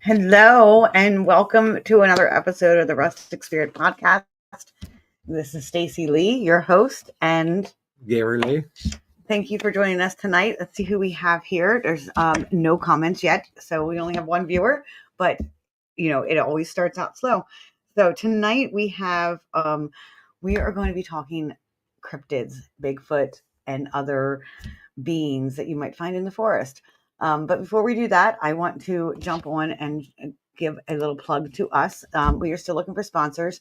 Hello and welcome to another episode of the Rustic Spirit podcast. This is Stacy Lee, your host, and Gary Lee. Thank you for joining us tonight. Let's see who we have here. There's no comments yet, so we only have one viewer, but it always starts out slow. So tonight we have we are going to be talking cryptids, Bigfoot, and other beings that you might find in the forest. But before we do that, I want to jump on and give a little plug to us. We are still looking for sponsors.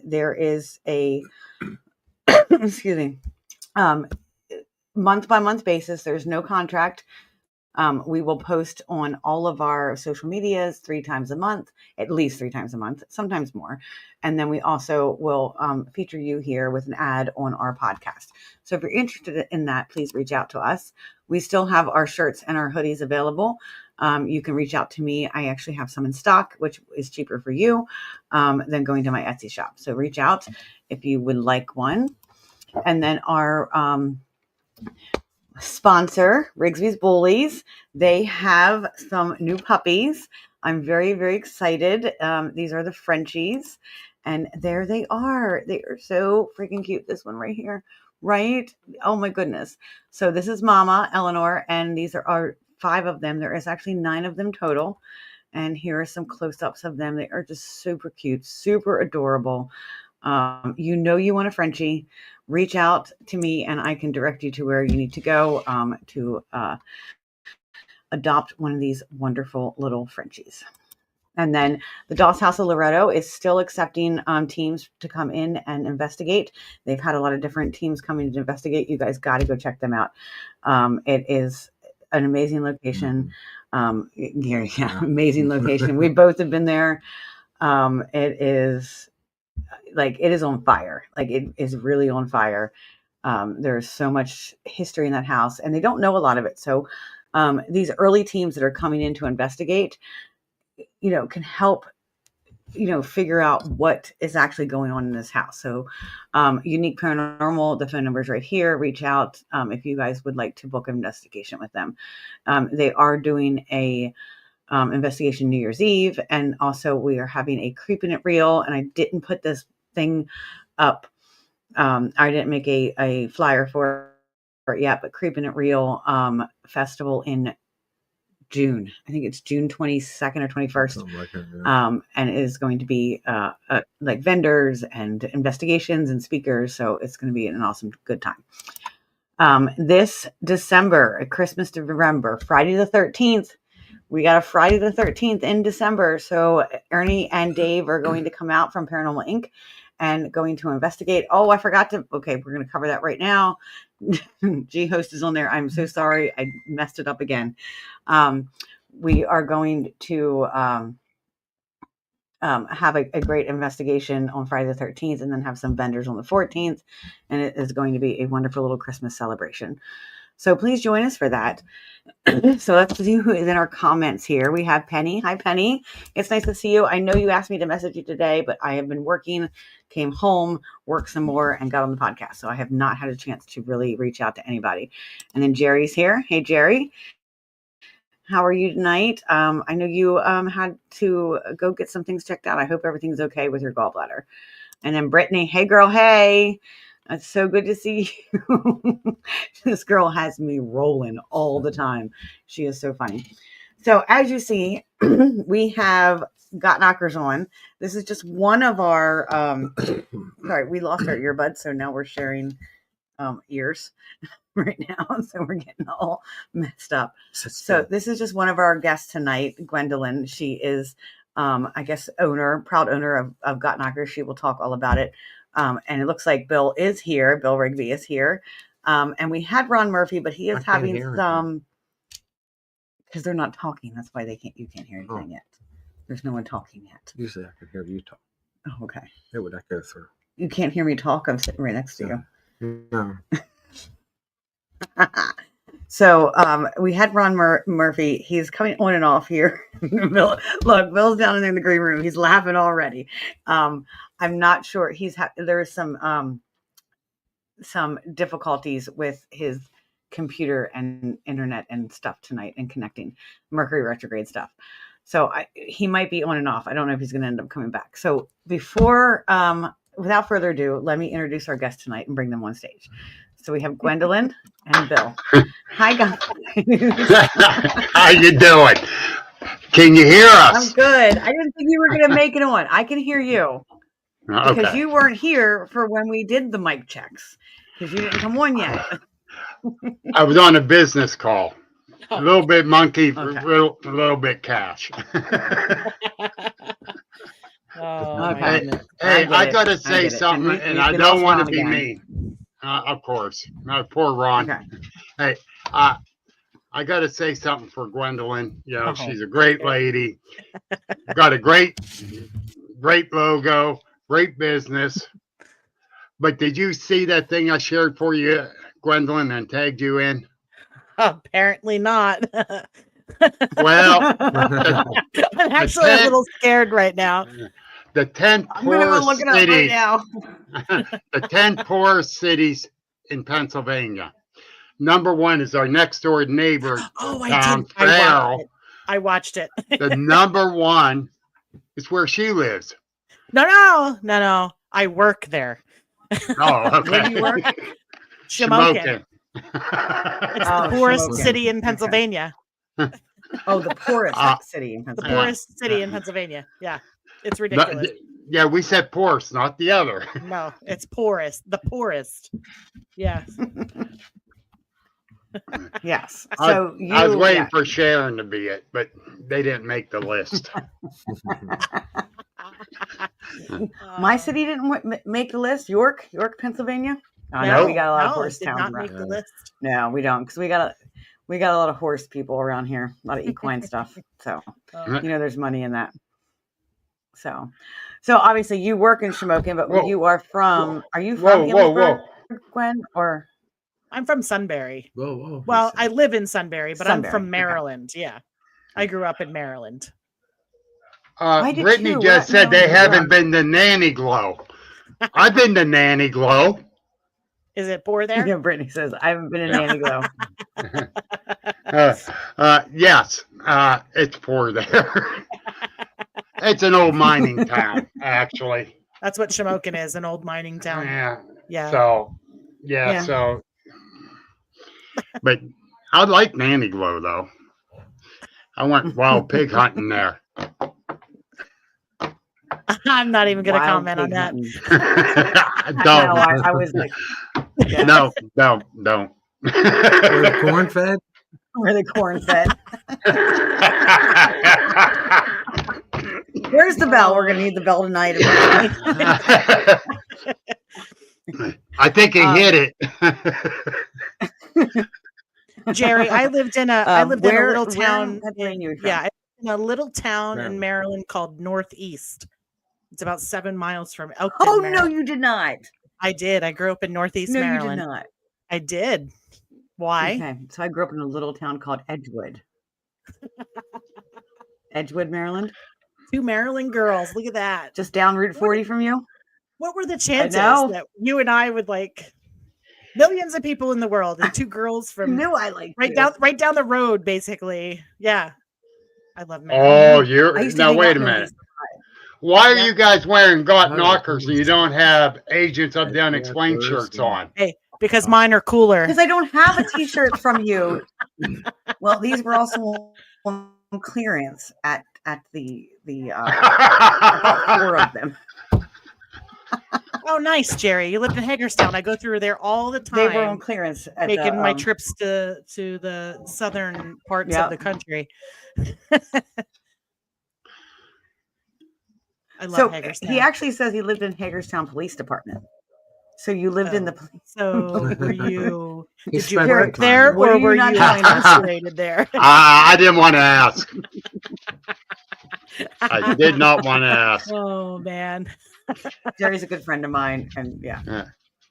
There is a, excuse me, month by month basis. There's no contract. We will post on all of our social medias 3 times a month, at least 3 times a month, sometimes more. And then we also will feature you here with an ad on our podcast. So if you're interested in that, please reach out to us. We still have our shirts and our hoodies available. You can reach out to me. I actually have some in stock, which is cheaper for you than going to my Etsy shop. So reach out if you would like one. And then our sponsor, Rigsby's Bullies. They have some new puppies. I'm very, very excited. These are the Frenchies, and there they are. They are so freaking cute. This one right here, right? Oh my goodness. So this is Mama, Eleanor, and these are 5 of them. There is actually 9 of them total. And here are some close-ups of them. They are just super cute, super adorable. You want a Frenchie, reach out to me and I can direct you to where you need to go to adopt one of these wonderful little Frenchies. And then the Doss House of Loretto is still accepting teams to come in and investigate. They've had a lot of different teams coming to investigate. You guys got to go check them out. It is an amazing location. Amazing location. We both have been there. It is on fire. Like, it is really on fire. There's so much history in that house, and they don't know a lot of it. So these early teams that are coming in to investigate, can help, figure out what is actually going on in this house. So Unique Paranormal, the phone number is right here. Reach out if you guys would like to book an investigation with them. They are doing a investigation New Year's Eve, and also we are having a Creeping It Real, and I didn't put this thing up. I didn't make a flyer for it yet, but Creeping It Real festival in June. I think it's June 22nd or 21st. Like it, yeah. And it is going to be like vendors and investigations and speakers. So it's going to be an awesome, good time. This December, Christmas to November, Friday the 13th, we got a Friday the 13th in December. So Ernie and Dave are going to come out from Paranormal Inc. and going to investigate. Oh, I forgot to. Okay, we're going to cover that right now. G-Host is on there. I'm so sorry. I messed it up again. We are going to have a great investigation on Friday the 13th and then have some vendors on the 14th. And it is going to be a wonderful little Christmas celebration. So please join us for that. So let's see who is in our comments here. We have Penny. Hi, Penny. It's nice to see you. I know you asked me to message you today, but I have been working, came home, worked some more, and got on the podcast. So I have not had a chance to really reach out to anybody. And then Jerry's here. Hey, Jerry. How are you tonight? I know you had to go get some things checked out. I hope everything's okay with your gallbladder. And then Brittany. Hey, girl. Hey. It's so good to see you. This girl has me rolling all the time. She is so funny. So as you see, we have got knockers on. This is just one of our, sorry, we lost our earbuds. So now we're sharing ears right now. So we're getting all messed up. So this is just one of our guests tonight, Gwendolyn. She is, I guess, proud owner of Got Knockers. She will talk all about it. And it looks like Bill is here. Bill Rigby is here. And we had Ron Murphy, but he is having some, because they're not talking. That's why you can't hear anything yet. There's no one talking yet. Usually I can hear you talk. Oh, okay. It would echo through. You can't hear me talk. I'm sitting right next to you. No. So we had Ron Murphy. He's coming on and off here. Bill, look, Bill's down in there in the green room. He's laughing already. I'm not sure. There's some difficulties with his computer and internet and stuff tonight and connecting Mercury retrograde stuff. So he might be on and off. I don't know if he's going to end up coming back. So before, without further ado, let me introduce our guests tonight and bring them on stage. So we have Gwendolyn and Bill. Hi, guys. How you doing? Can you hear us? I'm good. I didn't think you were going to make it on. I can hear you. Because you weren't here for when we did the mic checks. Because you didn't come on yet. I was on a business call. A little bit monkey, a little bit cash. Okay. Hey, I got to say something, and I don't want to be mean. Of course. Poor Ron. Okay. Hey, I got to say something for Gwendolyn. You know, she's a great lady. Got a great logo, great business. But did you see that thing I shared for you, Gwendolyn, and tagged you in? Apparently not. Well, I'm actually a little scared right now. The 10 poorest cities. The 10 poorest cities in Pennsylvania. Number 1 is our next door neighbor. I watched it. The number 1 is where she lives. No. I work there. Oh, okay. Where do you work? Shamokin. It's the poorest city in Pennsylvania. Oh, the poorest city in Pennsylvania. The poorest city in Pennsylvania. Yeah. It's ridiculous. Yeah, we said poorest, not the other. No, it's poorest. The poorest. Yeah. Yes. So I was waiting for Sharon to be it, but they didn't make the list. My city didn't make the list. York, Pennsylvania. Oh, no, we got a lot of horse did towns not around. make the list. No, we don't, because we got a lot of horse people around here, a lot of equine stuff. So there's money in that. So obviously you work in Shamokin, but you are from. Are you from Gwen, or? I'm from Sunbury. Whoa. Well, I live in Sunbury, but Sunbury. I'm from Maryland. Okay. Yeah, I grew up in Maryland. Brittany just said they haven't been to Nanny Glow. I've been to Nanny Glow. Is it poor there? Yeah, Brittany says I haven't been in Nanny Glow. Yes, it's poor there. It's an old mining town, actually. That's what Shamokin is, an old mining town. Yeah. So, but I like Nanny Glow, though. I went wild pig hunting there. I'm not even going to comment on that. Don't. No, I was like, no, don't. Were the corn fed? Where the corn fed. Where's the bell? We're gonna need the bell tonight. I think he hit it. Jerry, I lived in a little town. In a little town in Maryland called Northeast. It's about 7 miles from Elkton. Oh, Maryland. No, you did not. I did. I grew up in Northeast Maryland. No, you did not. I did. Why? Okay, so I grew up in a little town called Edgewood. Edgewood, Maryland. 2 Maryland girls. Look at that. Just down Route 40 from you. What were the chances that you and I would like millions of people in the world and 2 girls from right down the road, basically? Yeah. I love Maryland. Oh, now wait a minute. Why are you guys wearing got knockers and you don't have Agents of the Unexplained shirts on? Hey, because mine are cooler. Because I don't have a t-shirt from you. Well, these were also on clearance at the about 4 of them. Oh, nice, Jerry. You lived in Hagerstown. I go through there all the time. They were on clearance. Making my trips to the southern parts of the country. I love Hagerstown. He actually says he lived in Hagerstown Police Department. So you lived in the police. So were you? Did you work there, or were you incarcerated there? I didn't want to ask. I did not want to ask. Oh man, Jerry's a good friend of mine, and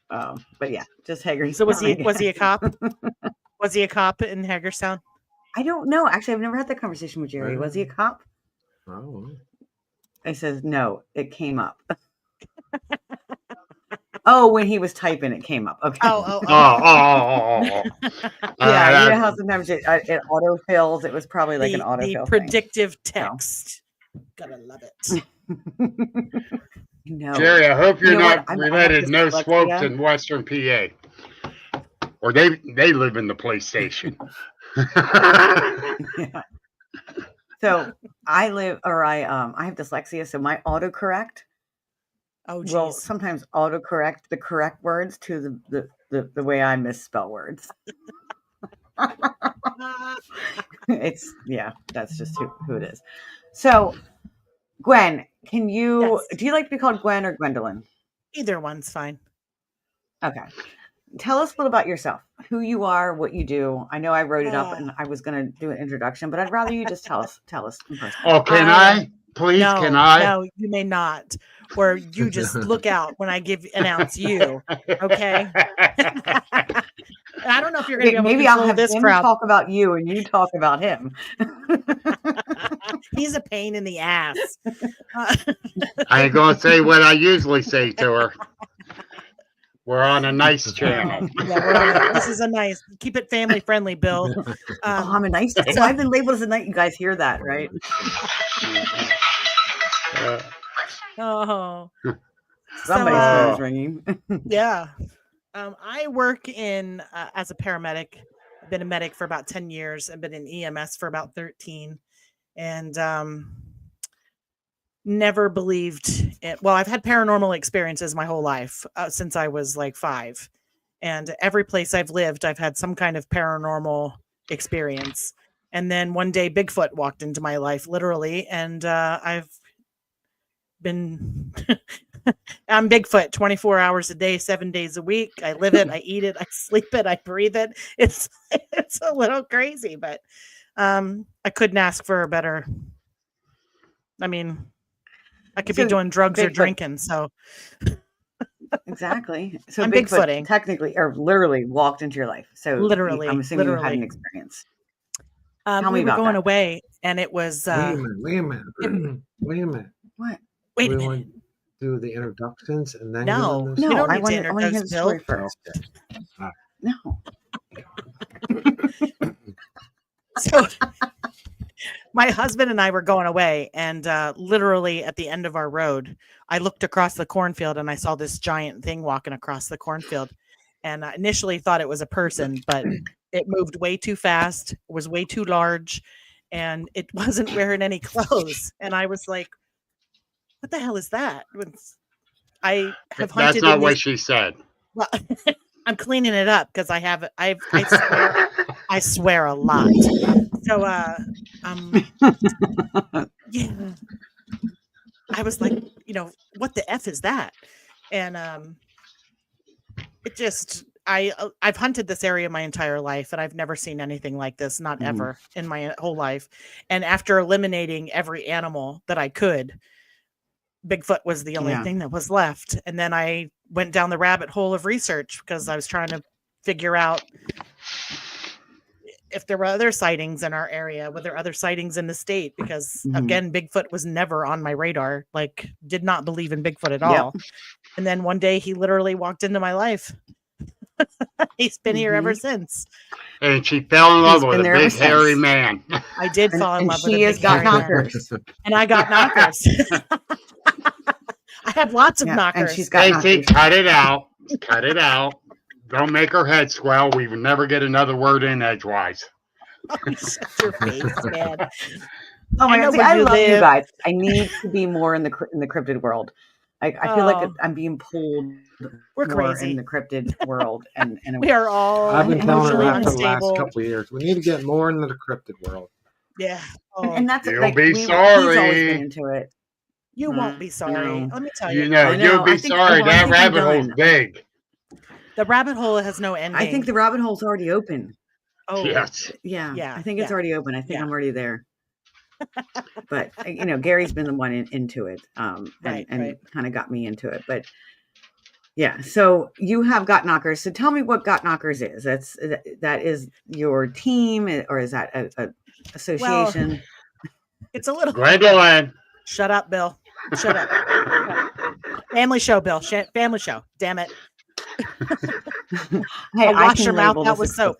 but yeah, just Hagerstown. So was he a cop? Was he a cop in Hagerstown? I don't know. Actually, I've never had that conversation with Jerry. Was he a cop? Oh. I says no. It came up. Oh, when he was typing, it came up. Okay. Oh. Yeah, you know how sometimes it autofills. It was probably like an autofill. The predictive text. Gotta love it. No. Jerry, I hope you're not related. No Swopes in Western PA, or they live in the police station. Yeah. So I have dyslexia, so my autocorrect will sometimes autocorrect the correct words to the way I misspell words. That's just who it is. So, Gwen, do you like to be called Gwen or Gwendolyn? Either one's fine. Okay. Tell us a little about yourself, who you are, what you do. I know I wrote it up and I was going to do an introduction, but I'd rather you just tell us in person. Oh, can I? Please, can I? No, you may not. Or you just look out when I announce you. Okay. I don't know if you're going to be able maybe to I'll have this him crowd. Talk about you and you talk about him. He's a pain in the ass. I ain't going to say what I usually say to her. We're on a nice channel. Yeah, this is a nice. Keep it family friendly, Bill. I'm a nice. So I've been labeled as a nice. You guys hear that, right? Somebody's phone is ringing. Yeah. I work in as a paramedic. I've been a medic for about 10 years. I've been in EMS for about 13, and never believed it. Well, I've had paranormal experiences my whole life since I was like 5, and every place I've lived, I've had some kind of paranormal experience. And then one day, Bigfoot walked into my life, literally, and I've been. I'm Bigfoot 24 hours a day, 7 days a week. I live it, I eat it, I sleep it, I breathe it. It's a little crazy, but I couldn't ask for a better. I mean, I could be doing drugs or drinking, so exactly. So I'm Bigfooting technically or literally walked into your life. So literally, I'm assuming you had an experience. Tell me about going away, and it was. Wait a minute. What? Wait a minute. Do the introductions and then no, we don't need to introduce the story first. No. So my husband and I were going away, and literally at the end of our road, I looked across the cornfield and I saw this giant thing walking across the cornfield, and I initially thought it was a person, but it moved way too fast, was way too large, and it wasn't wearing any clothes, and I was like, what the hell is that? I have hunted. That's not what she said. Well, I'm cleaning it up because I swear a lot. So, yeah, I was like, what the F is that? And it just, I've hunted this area my entire life, and I've never seen anything like this, not ever in my whole life. And after eliminating every animal that I could, Bigfoot was the only thing that was left. And then I went down the rabbit hole of research because I was trying to figure out if there were other sightings in our area, were there other sightings in the state? Because again, Bigfoot was never on my radar, like did not believe in Bigfoot at all. And then one day he literally walked into my life. He's been here ever since. And she fell in love with a big hairy man. I did fall in love with a big got knockers. And I got knockers. I had lots of knockers. And she's got knockers. Cut it out. Cut it out. Don't make her head swell. We would never get another word in edgewise. Oh, shut your face, man. Oh my God! I love you guys. I need to be more in the cryptid world. I feel like I'm being pulled. We're crazy in the cryptid world, and we are all. I've been telling her after the last couple of years, we need to get more into the cryptid world. Yeah, and that's you'll be sorry. He's always been into it. You won't be sorry. Let me tell you. You'll be sorry. That rabbit hole's big. The rabbit hole has no ending. I think the rabbit hole's already open. Oh yes. Yeah. I think it's already open. I think I'm already there. But Gary's been the one into it, and kind of got me into it. But yeah, so you have Got Knockers. So tell me what Got Knockers is. That is your team, or is that a association? Well, it's a little. Gwendolyn. Shut up, Bill. Shut up. Family show, Bill. Family show. Damn it. Hey, wash your mouth out with soap.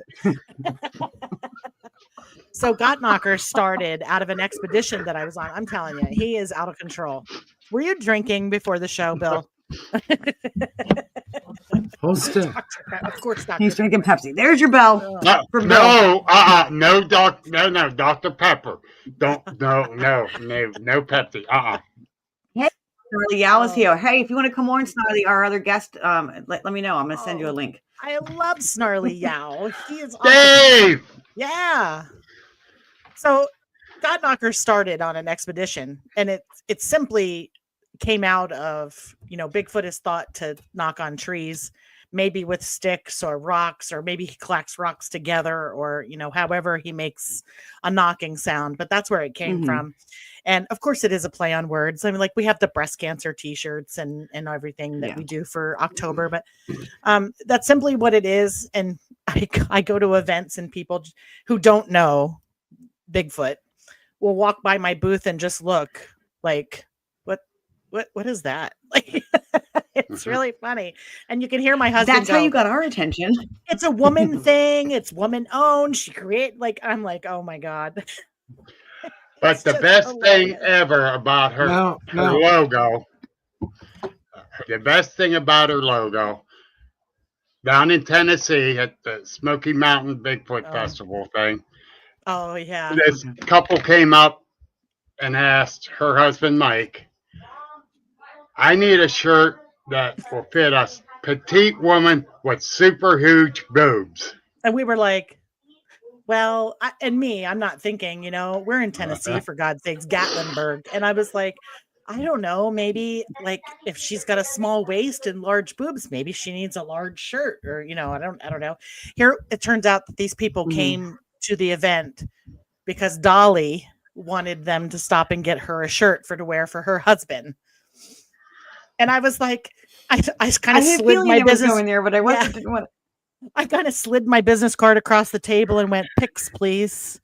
So Gottknocker started out of an expedition that I was on. I'm telling you, he is out of control. Were you drinking before the show, Bill? Hold still. Of course not. He's drinking Pepsi. There's your bell. No, no, Dr. Pepper. No Pepsi. Hey, Snarly Yow is here. Hey, if you want to come on, Snarly, our other guest, let me know. I'm gonna send you a link. I love Snarly Yow. He is awesome. Dave. Yeah. So Gottknocker started on an expedition, and it simply came out of, Bigfoot is thought to knock on trees, maybe with sticks or rocks, or maybe he collects rocks together, or, however he makes a knocking sound, but that's where it came from. And of course it is a play on words. I mean, like we have the breast cancer t-shirts and everything that we do for October, but that's simply what it is. And I go to events, and people who don't know Bigfoot will walk by my booth and just look like, what is that? Like, it's really funny. And you can hear my husband. That's how you got our attention. It's a woman thing. It's woman owned. She I'm like, oh my God. But the best thing ever about her logo, the best thing about her logo, down in Tennessee at the Smoky Mountain Bigfoot Festival thing. Oh, yeah. This couple came up and asked her husband, Mike, I need a shirt that will fit a petite woman with super huge boobs. And we were like, well, I'm not thinking, we're in Tennessee, for God's sakes, Gatlinburg. And I was like, I don't know, maybe like if she's got a small waist and large boobs, maybe she needs a large shirt, or, I don't know. Here, it turns out that these people came to the event because Dolly wanted them to stop and get her a shirt to wear for her husband. And I was like, I kind of slid my business going there, but I wasn't. Yeah. I kind of slid my business card across the table and went, pics, please.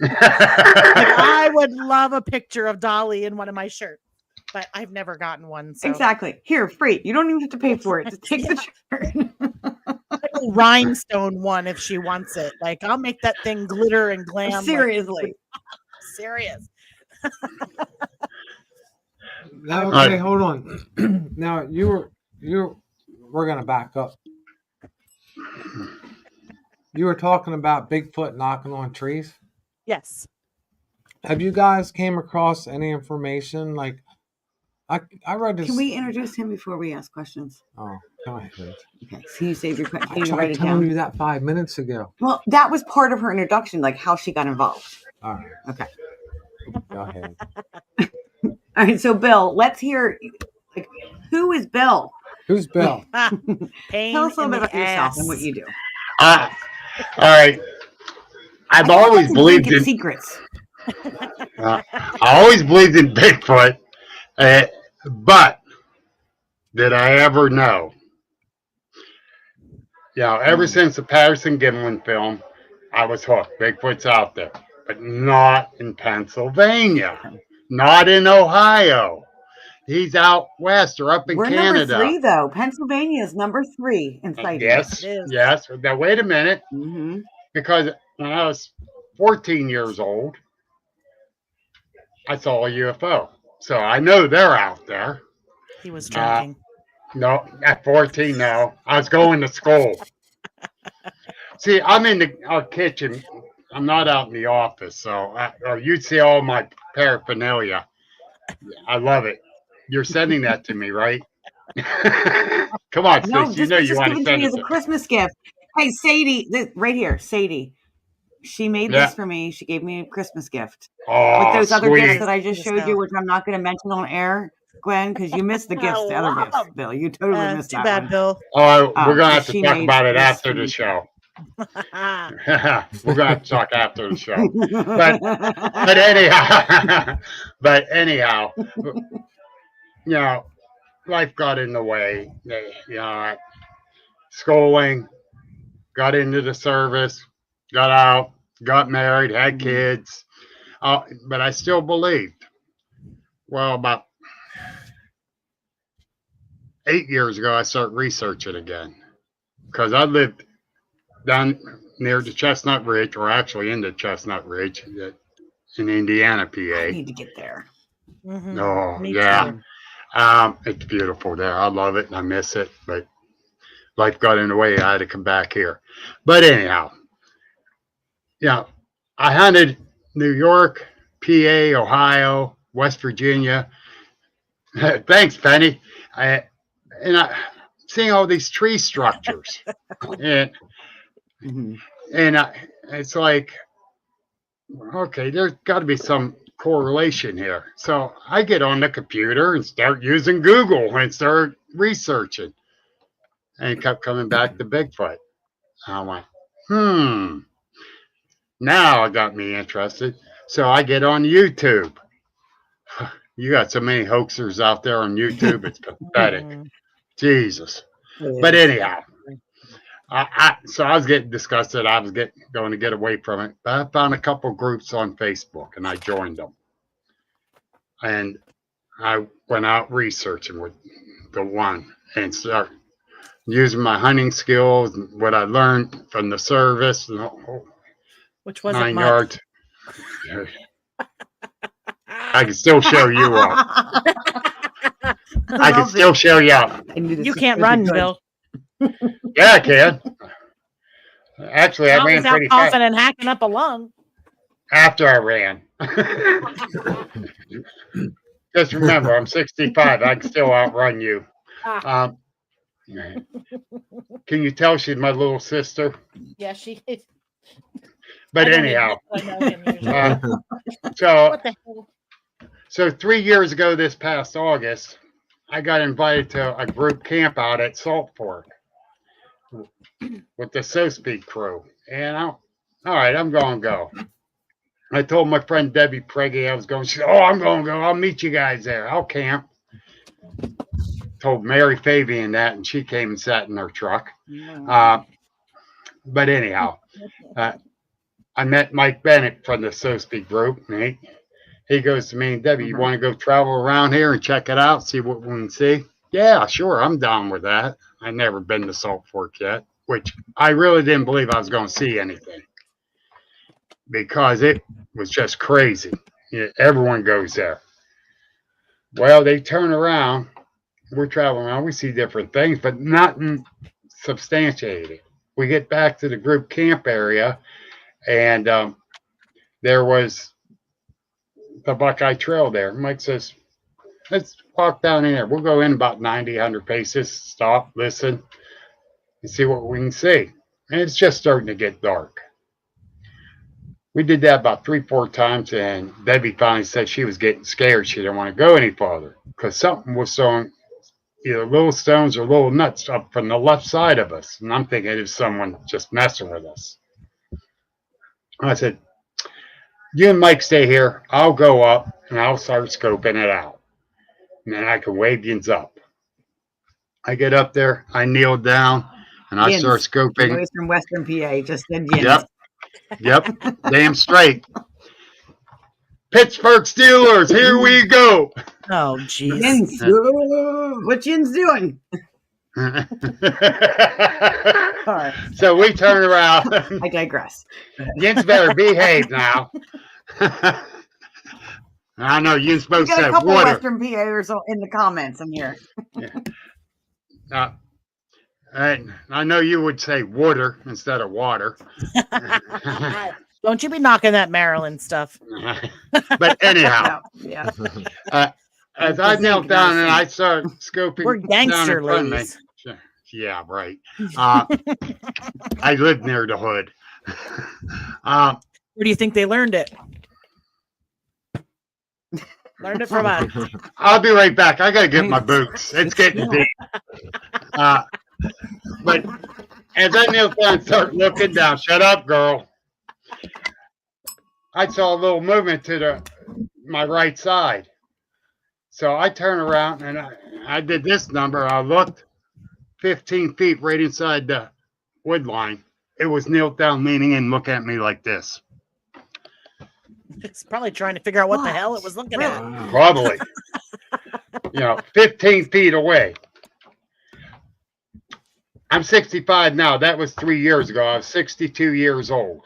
I would love a picture of Dolly in one of my shirts, but I've never gotten one. So. Exactly. Here, free. You don't even have to pay for it. Just take the shirt. Like a rhinestone one if she wants it. Like, I'll make that thing glitter and glam. Seriously. Serious. Okay, hold on. Now we're gonna back up. You were talking about Bigfoot knocking on trees. Yes. Have you guys came across any information? Like, I read this. Can we introduce him before we ask questions? Oh, go ahead. Okay, so you saved your question. I tried telling you that 5 minutes ago. Well, that was part of her introduction, like how she got involved. All right. Okay. Go ahead. All right, so Bill, let's hear, like, who is Bill? Who's Bill? Tell us a little bit about yourself and what you do. All right. I've always believed in secrets. I always believed in Bigfoot, but did I ever know? Ever since the Patterson Gimlin film, I was hooked. Bigfoot's out there, but not in Pennsylvania, not in Ohio. He's out west or up in Canada. We're number 3, though. Pennsylvania is number 3 in sightings. Yes. Now, wait a minute. Mm-hmm. Because when I was 14 years old, I saw a UFO. So I know they're out there. He was drinking. No, at 14, no. I was going to school. See, I'm in the kitchen. I'm not out in the office. So you'd see all my paraphernalia. I love it. You're sending that to me, right? Come on, no, sis. You know you want to send it as a Christmas gift. Hey, Sadie, right here, Sadie. She made this for me. She gave me a Christmas gift. Oh, with those sweet. other gifts that I just showed you, which I'm not going to mention on air, Gwen, because you missed the gifts, the other gifts, Bill. You totally missed that one. Bill. Oh, we're going to have to talk about it after the show. We're going to have to talk after the show. But anyhow, life got in the way. Schooling, got into the service, got out, got married, had kids. But I still believed. Well, about 8 years ago, I started researching again because I lived down near the Chestnut Ridge, or actually in the Chestnut Ridge in Indiana, PA. I need to get there. Mm-hmm. Oh, Me yeah. too. It's beautiful there. I love it and I miss it, but life got in the way. I had to come back here. But anyhow, yeah, I hunted New York, PA, Ohio, West Virginia. Thanks, Penny. I seeing all these tree structures, and it's like, okay, there's got to be some correlation here. So I get on the computer and start using Google and start researching, and it kept coming back to Bigfoot. And I went, now it got me interested. So I get on YouTube. You got so many hoaxers out there on YouTube. It's pathetic. Jesus. But anyhow, so I was getting disgusted. I was going to get away from it. But I found a couple groups on Facebook and I joined them. And I went out researching with the one and started using my hunting skills, what I learned from the service. Which was 9 yards. I can still show you up. I can still show you up. You can't run, Bill. Yeah, I can. Actually, I ran pretty fast. Confident hacking up a lung. After I ran. Just remember, I'm 65. I can still outrun you. Can you tell she's my little sister? Yeah, she is. But anyhow, so 3 years ago this past August, I got invited to a group camp out at Salt Fork with the So Speak crew. And all right, I'm going to go. I told my friend Debbie Preggy I was going. She said, I'm going to go. I'll meet you guys there. I'll camp. Told Mary Fabian that, and she came and sat in her truck. But anyhow, I met Mike Bennett from the So Speak group. And he goes to me, Debbie, you want to go travel around here and check it out, see what we can see? Yeah, sure. I'm down with that. I've never been to Salt Fork yet, which I really didn't believe I was going to see anything because it was just crazy. Everyone goes there. Well, they turn around. We're traveling around. We see different things, but nothing substantiated. We get back to the group camp area, and there was the Buckeye Trail there. Mike says, let's walk down in there. We'll go in about 90, 100 paces, stop, listen, and see what we can see. And it's just starting to get dark. We did that about 3-4 times, and Debbie finally said she was getting scared. She didn't want to go any farther because something was throwing either little stones or little nuts up from the left side of us. And I'm thinking it was someone just messing with us. I said, you and Mike stay here. I'll go up and I'll start scoping it out. And then I can wave yins up. I get up there, I kneel down, and I start scoping. He's from Western PA, just said yins. Yep. Damn straight. Pittsburgh Steelers, here we go. Oh, jeez. What Yin's doing? All right. So we turn around. I digress. Yin's better behave now. I know you're supposed to say water. Western PAers in the comments in here. I know you would say water instead of water. Don't you be knocking that Maryland stuff. But anyhow, yeah. As I knelt down and I started scoping, we're gangster ladies. Yeah, right. I lived near the hood. Where do you think they learned it? Learned it from us. I'll be right back. I gotta get my boots. It's getting deep. But as I knelt down and started looking down, shut up, girl. I saw a little movement to my right side. So I turned around and I did this number. I looked 15 feet right inside the wood line. It was knelt down, leaning and look at me like this. It's probably trying to figure out what the hell it was looking at. Probably. 15 feet away. I'm 65 now. That was 3 years ago. I was 62 years old.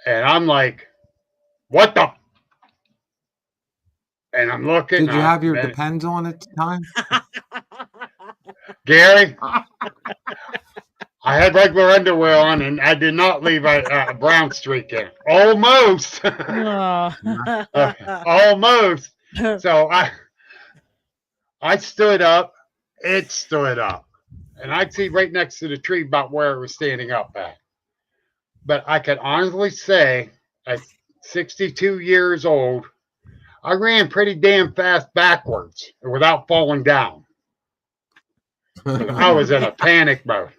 And I'm like, what the? And I'm looking. Did you have your Depends on at the time? Gary, I had regular underwear on, and I did not leave a brown streak in. Almost. Almost. So I stood up. It stood up. And I'd see right next to the tree about where it was standing up at. But I can honestly say, at 62 years old, I ran pretty damn fast backwards without falling down. I was in a panic mode.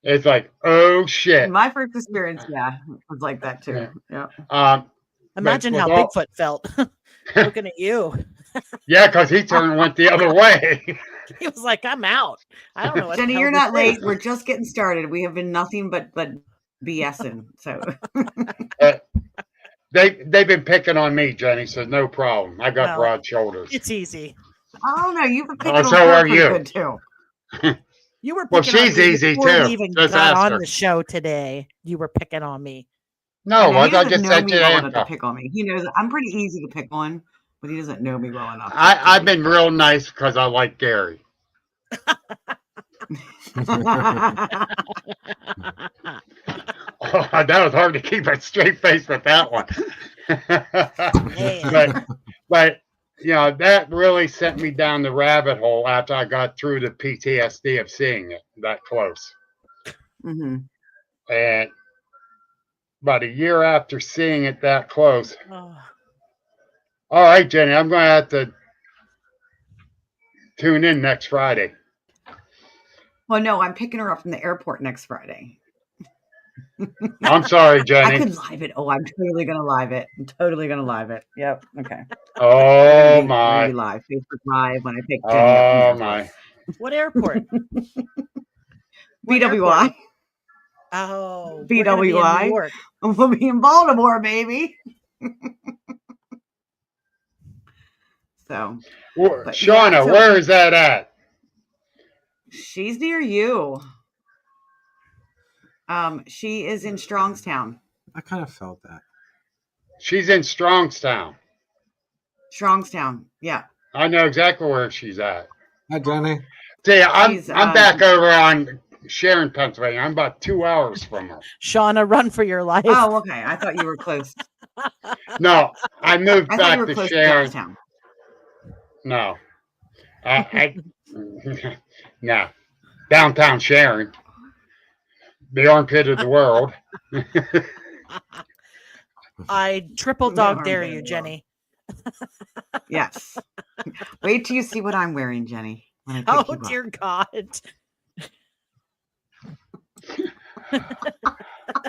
It's like, oh shit. My first experience, was like that too. Yeah. Imagine how Bigfoot felt looking at you. Yeah, because he turned and went the other way. He was like, I'm out. I don't know what Jenny, you're not late. We're just getting started. We have been nothing but BSing. So they've been picking on me, Jenny, so no problem. I got broad shoulders. It's easy. Oh no, you were picking on so are you. Good too. You were picking she's on me easy before too. we even got on the show today. You were picking on me. No, I just said to pick on me. He knows I'm pretty easy to pick on, but he doesn't know me well enough. I've been real nice because I like Gary. That was hard to keep a straight face with that one. but you know, that really sent me down the rabbit hole after I got through the PTSD of seeing it that close. Mm-hmm. And about a year after seeing it that close. Oh. All right, Jenny, I'm going to have to tune in next Friday. Well, no, I'm picking her up from the airport next Friday. I'm sorry, Jenny. I could live it. Oh, I'm totally going to live it. Yep. Okay. Oh, my. Live. Facebook Live when I pick Jenny up. Oh, my. What airport? BWI. Oh, BWI. We'll be in Baltimore, baby. So, Shauna, where is that at? She's near you. She is in Strongstown. I kind of felt that. She's in Strongstown. Yeah. I know exactly where she's at. Hi, Jenny. See, I'm back over on Sharon, Pennsylvania. I'm about 2 hours from her. Shauna, run for your life. Oh, okay. I thought you were close. No, I moved back to Sharon. To no. No. Downtown Sharon. The armpit of the world. I triple dog dare you, Jenny. Yes. Wait till you see what I'm wearing, Jenny. Oh, dear God.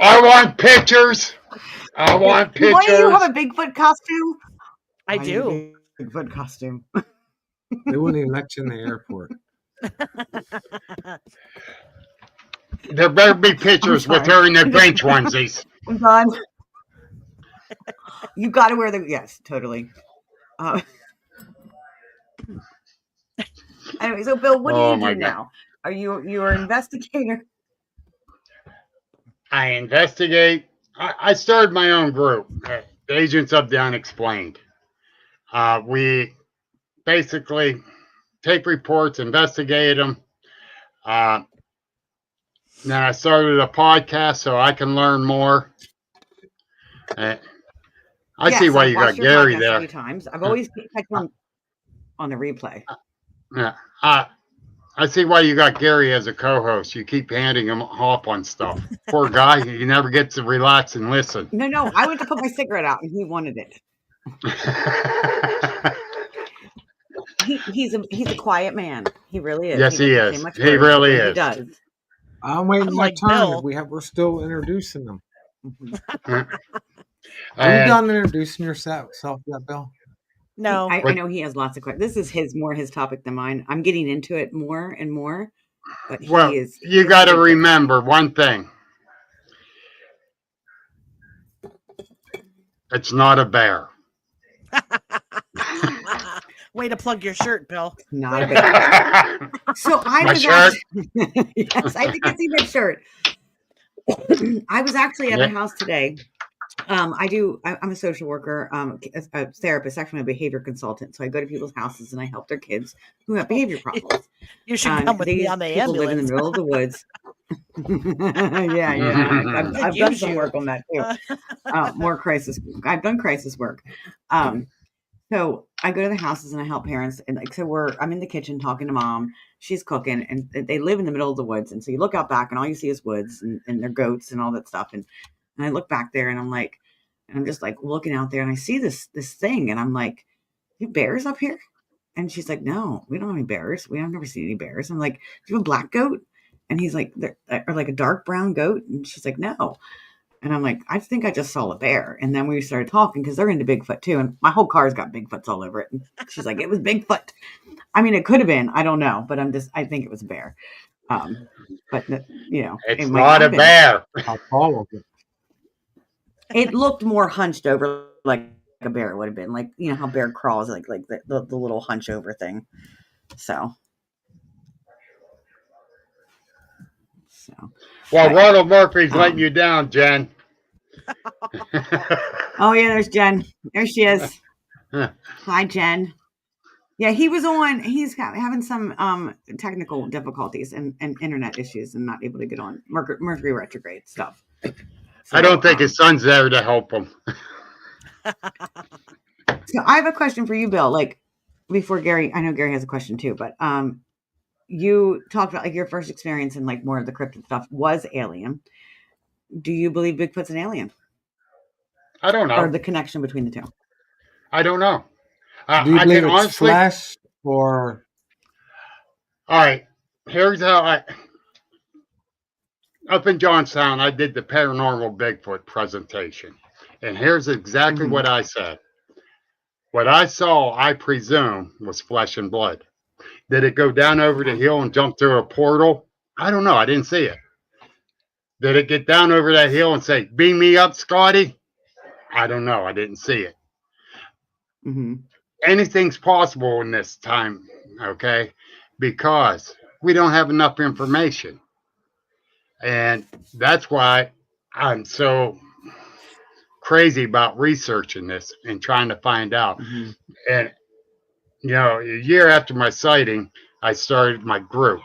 I want pictures. Why do you have a Bigfoot costume? I do. Bigfoot costume. They wouldn't even let you in the airport. There better be pictures with her in their bench onesies. I'm done. You got to wear yes, totally. Anyway, so Bill, what do you do now? Are you an investigator? I investigate. I started my own group, Agents of the Unexplained. We basically take reports, investigate them. Then I started a podcast so I can learn more. I see why you got Gary there. A few times. I've always checked on the replay. Yeah, I see why you got Gary as a co-host. You keep handing him off on stuff. Poor guy, he never gets to relax and listen. No, I went to put my cigarette out and he wanted it. He's a quiet man. He really is. Yes, he is. He really is. He does. I'm waiting my turn. We're still introducing them. Mm-hmm. Are you done introducing yourself yet, Bill? No. I know he has lots of questions. This is more his topic than mine. I'm getting into it more and more. But you got to remember one thing. It's not a bear. Way to plug your shirt, Bill. Not a bear. So I My was shirt. yes, I think it's even shirt. I was actually at a house today. I'm a social worker, a therapist, actually a behavior consultant. So I go to people's houses and I help their kids who have behavior problems. You should come with me on the people ambulance. live in the middle of the woods. yeah. I've done some work on that too. More crisis. I've done crisis work. So I go to the houses and I help parents. And I'm in the kitchen talking to mom. She's cooking, and they live in the middle of the woods. And so you look out back, and all you see is woods and their goats and all that stuff. And I look back there, and I'm just like looking out there, and I see this thing, and I'm like, "You have bears up here?" And she's like, "No, we don't have any bears. I've never seen any bears." I'm like, "Do you have a black goat?" And he's like, "Or like a dark brown goat?" And she's like, "No." And I'm like, "I think I just saw a bear." And then we started talking because they're into Bigfoot too. And my whole car's got Bigfoots all over it. And she's like, "It was Bigfoot." I mean, it could have been. I don't know. But I think it was a bear. But, it's not a bear. How tall was it? It looked more hunched over like a bear would have been. Like, how bear crawls, like the little hunch over thing. So. Well, Ronald Murphy's letting you down, Jen. Oh, yeah, there's Jen. There she is. Hi, Jen. Yeah, he was on. He's having some technical difficulties and internet issues and not able to get on Mercury retrograde stuff. So, I don't think his son's there to help him. So I have a question for you, Bill. Like, before Gary, I know Gary has a question too, but you talked about like your first experience in like more of the cryptid stuff was alien. Do you believe Bigfoot's an alien? I don't know. Or the connection between the two? I don't know. Do you believe it's flesh or? All right. Here's how up in Johnstown, I did the paranormal Bigfoot presentation. And here's exactly what I said. What I saw, I presume, was flesh and blood. Did it go down over the hill and jump through a portal? I don't know. I didn't see it. Did it get down over that hill and say, "Beam me up, Scotty"? I don't know. I didn't see it. Anything's possible in this time, okay? Because we don't have enough information. And that's why I'm so crazy about researching this and trying to find out. And, a year after my sighting, I started my group.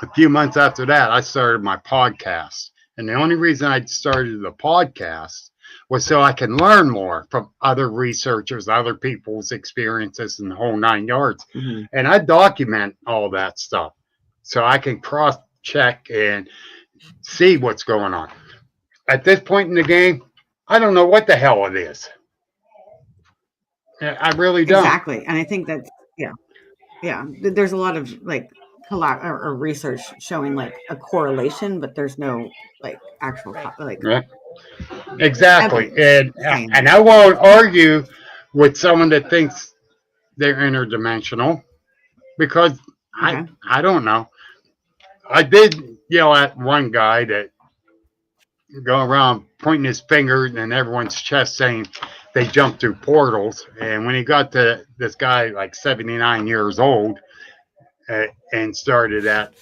A few months after that, I started my podcast. And the only reason I started the podcast was so I can learn more from other researchers, other people's experiences, and the whole 9 yards. And I document all that stuff so I can cross-check and see what's going on. At this point in the game, I don't know what the hell it is. I really don't. Exactly. And I think that's, yeah. There's a lot of like or research showing like a correlation, but there's no like actual like. Right. Exactly. And I won't argue with someone that thinks they're interdimensional because I don't know. I did yell at one guy that go around pointing his finger in everyone's chest saying they jumped through portals. And when he got to this guy like 79 years old and started that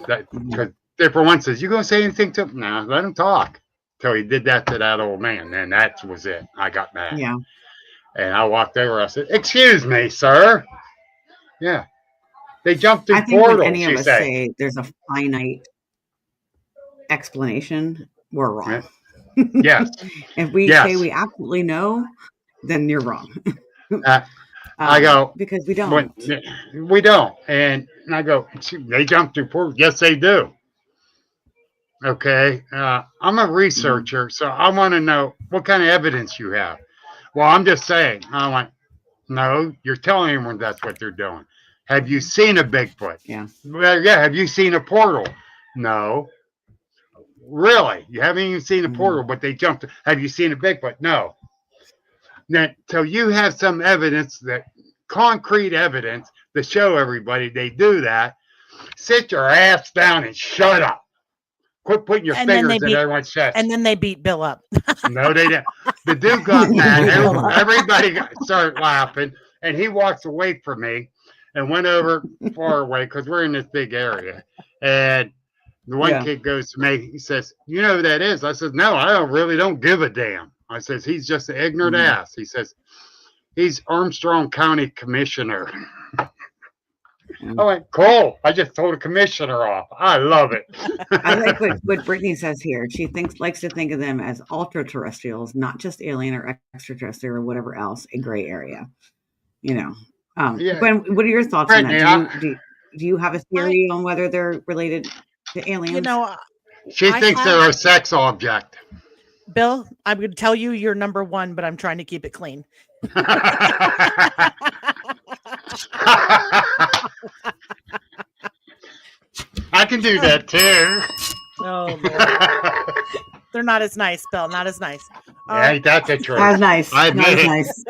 because different one says, "You gonna say anything to him?" No, let him talk. Till he did that to that old man. And that was it. I got mad. Yeah. And I walked over. I said, "Excuse me, sir." Yeah. They jumped through portals. I think when any of us say there's a finite explanation, we're wrong. Yes. If we say we absolutely know, then you're wrong. I go, because we don't. We don't. And I go, they jump through portals. Yes, they do. Okay. I'm a researcher, so I want to know what kind of evidence you have. Well, I'm just saying. I'm like, no, you're telling everyone that's what they're doing. Have you seen a Bigfoot? Yeah. Well, yeah. Have you seen a portal? No. Really? You haven't even seen a portal, but they jumped. Have you seen a Bigfoot? No. Now, so you have some evidence, concrete evidence, to show everybody they do that. Sit your ass down and shut up. Quit putting your fingers in everyone's chest. And then they beat Bill up. No, they didn't. The dude got mad. Everybody started laughing. And he walks away from me and went over far away because we're in this big area. And the one kid goes to me, he says, "You know who that is?" I said, "No, I really don't give a damn." I says, "He's just an ignorant ass." He says, "He's Armstrong County Commissioner." I went, "Cool. I just told a commissioner off. I love it." I like what Brittany says here. She likes to think of them as ultra-terrestrials, not just alien or extraterrestrial or whatever else, a gray area. You know. Gwen, what are your thoughts on that? Do you have a theory on whether they're related to aliens? You know, she thinks they're a sex object. Bill, I'm going to tell you you're number one, but I'm trying to keep it clean. I can do that too. Oh, Lord. They're not as nice, Bill. Not as nice. Yeah, that's the truth. That's nice. I admit it. Nice.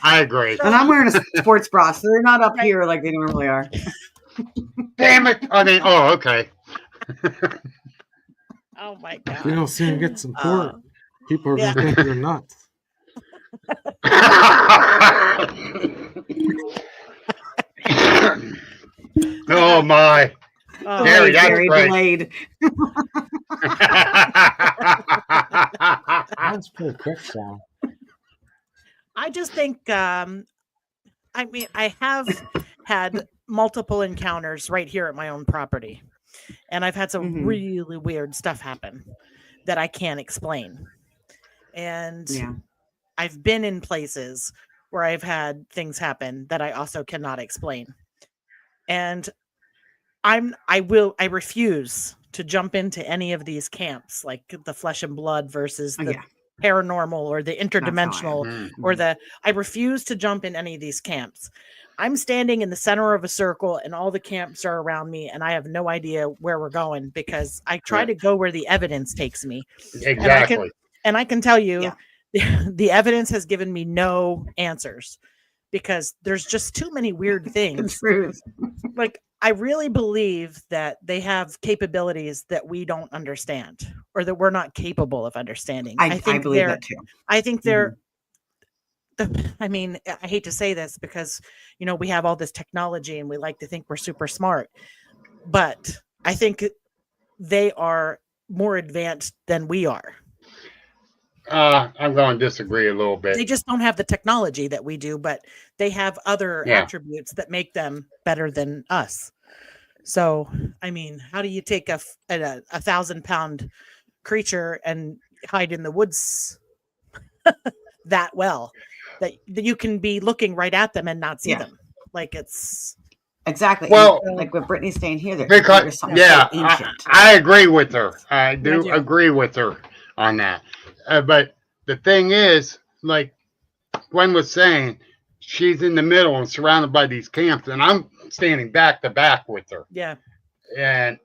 I agree. And I'm wearing a sports bra, so they're not up here like they normally are. Damn it. I mean, okay. Oh, my God. You don't see them get support. People are going to think you're nuts. Oh, my. Gary, that's great. That's pretty quick, Sean. I just think, I mean, I have had multiple encounters right here at my own property. And I've had some really weird stuff happen that I can't explain. And I've been in places where I've had things happen that I also cannot explain. And I refuse to jump into any of these camps, like the flesh and blood versus the paranormal or the interdimensional or I refuse to jump in any of these camps. I'm standing in the center of a circle and all the camps are around me and I have no idea where we're going because I try to go where the evidence takes me. Exactly. And I can tell you the evidence has given me no answers because there's just too many weird things. Like, I really believe that they have capabilities that we don't understand or that we're not capable of understanding. I believe that too. I think they're, I mean, I hate to say this because, you know, we have all this technology and we like to think we're super smart, but I think they are more advanced than we are. I'm going to disagree a little bit. They just don't have the technology that we do, but they have other attributes that make them better than us. So, I mean, how do you take a 1,000-pound creature and hide in the woods that well that you can be looking right at them and not see them? Like, it's exactly. Well, like what Brittany's saying here, because I agree with her. I do agree with her on that. But the thing is, like Gwen was saying, she's in the middle and surrounded by these camps, and I'm standing back to back with her. Yeah. And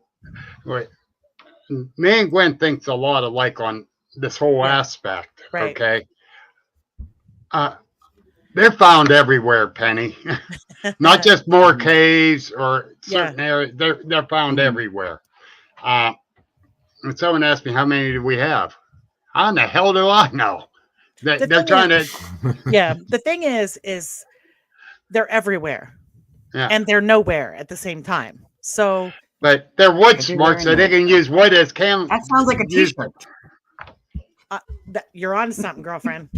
me and Gwen thinks a lot alike on this whole aspect. Right. Okay. They're found everywhere, Penny. Not just more caves or certain areas. They're found everywhere. And someone asked me, how many do we have? How in the hell do I know? They're trying to. Yeah. The thing is they're everywhere. Yeah. And they're nowhere at the same time. So. But they're wood smart, so they can use wood as cam. That sounds like a t-shirt. You're on something, girlfriend.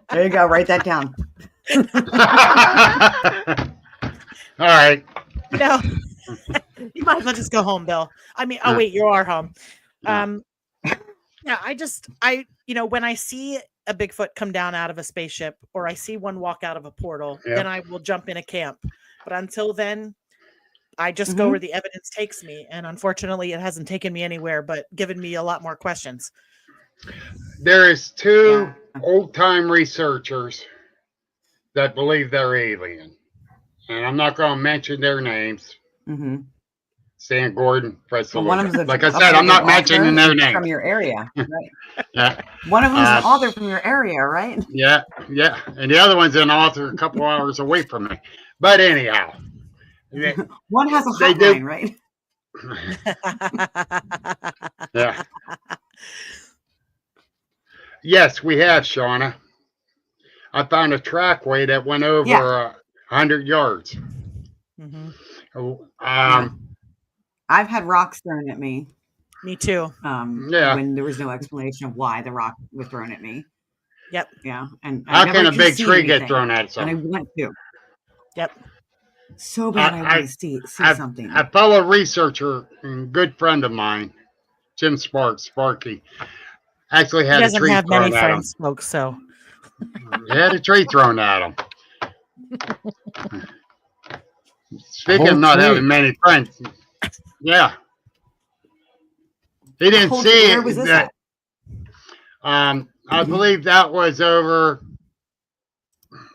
There you go. Write that down. All right. No, you might as well just go home, Bill. I mean, oh wait, you are home. Yeah, when I see a Bigfoot come down out of a spaceship or I see one walk out of a portal, then I will jump in a camp. But until then, I just go where the evidence takes me. And unfortunately, it hasn't taken me anywhere, but given me a lot more questions. There is two old-time researchers that believe they're alien. And I'm not going to mention their names. Sam Gordon, Precedent. One of them, like I said, I'm not mentioning their names. From your area, right? One of them is an author from your area, right? Yeah. And the other one's an author a couple hours away from me. But anyhow. One has a hotline, right? Yeah. Yes, we have, Shauna. I found a trackway that went over 100 yards. I've had rocks thrown at me. Me too. When there was no explanation of why the rock was thrown at me. Yep. Yeah. And how I can never a big tree anything, get thrown at something? And I want to. Yep. So bad I want to see something. A fellow researcher and good friend of mine, Jim Sparky, actually had a tree thrown at him. Folks, so he had a tree thrown at him. Speaking of not having many friends, yeah, he didn't see it. Where was this at? I believe that was over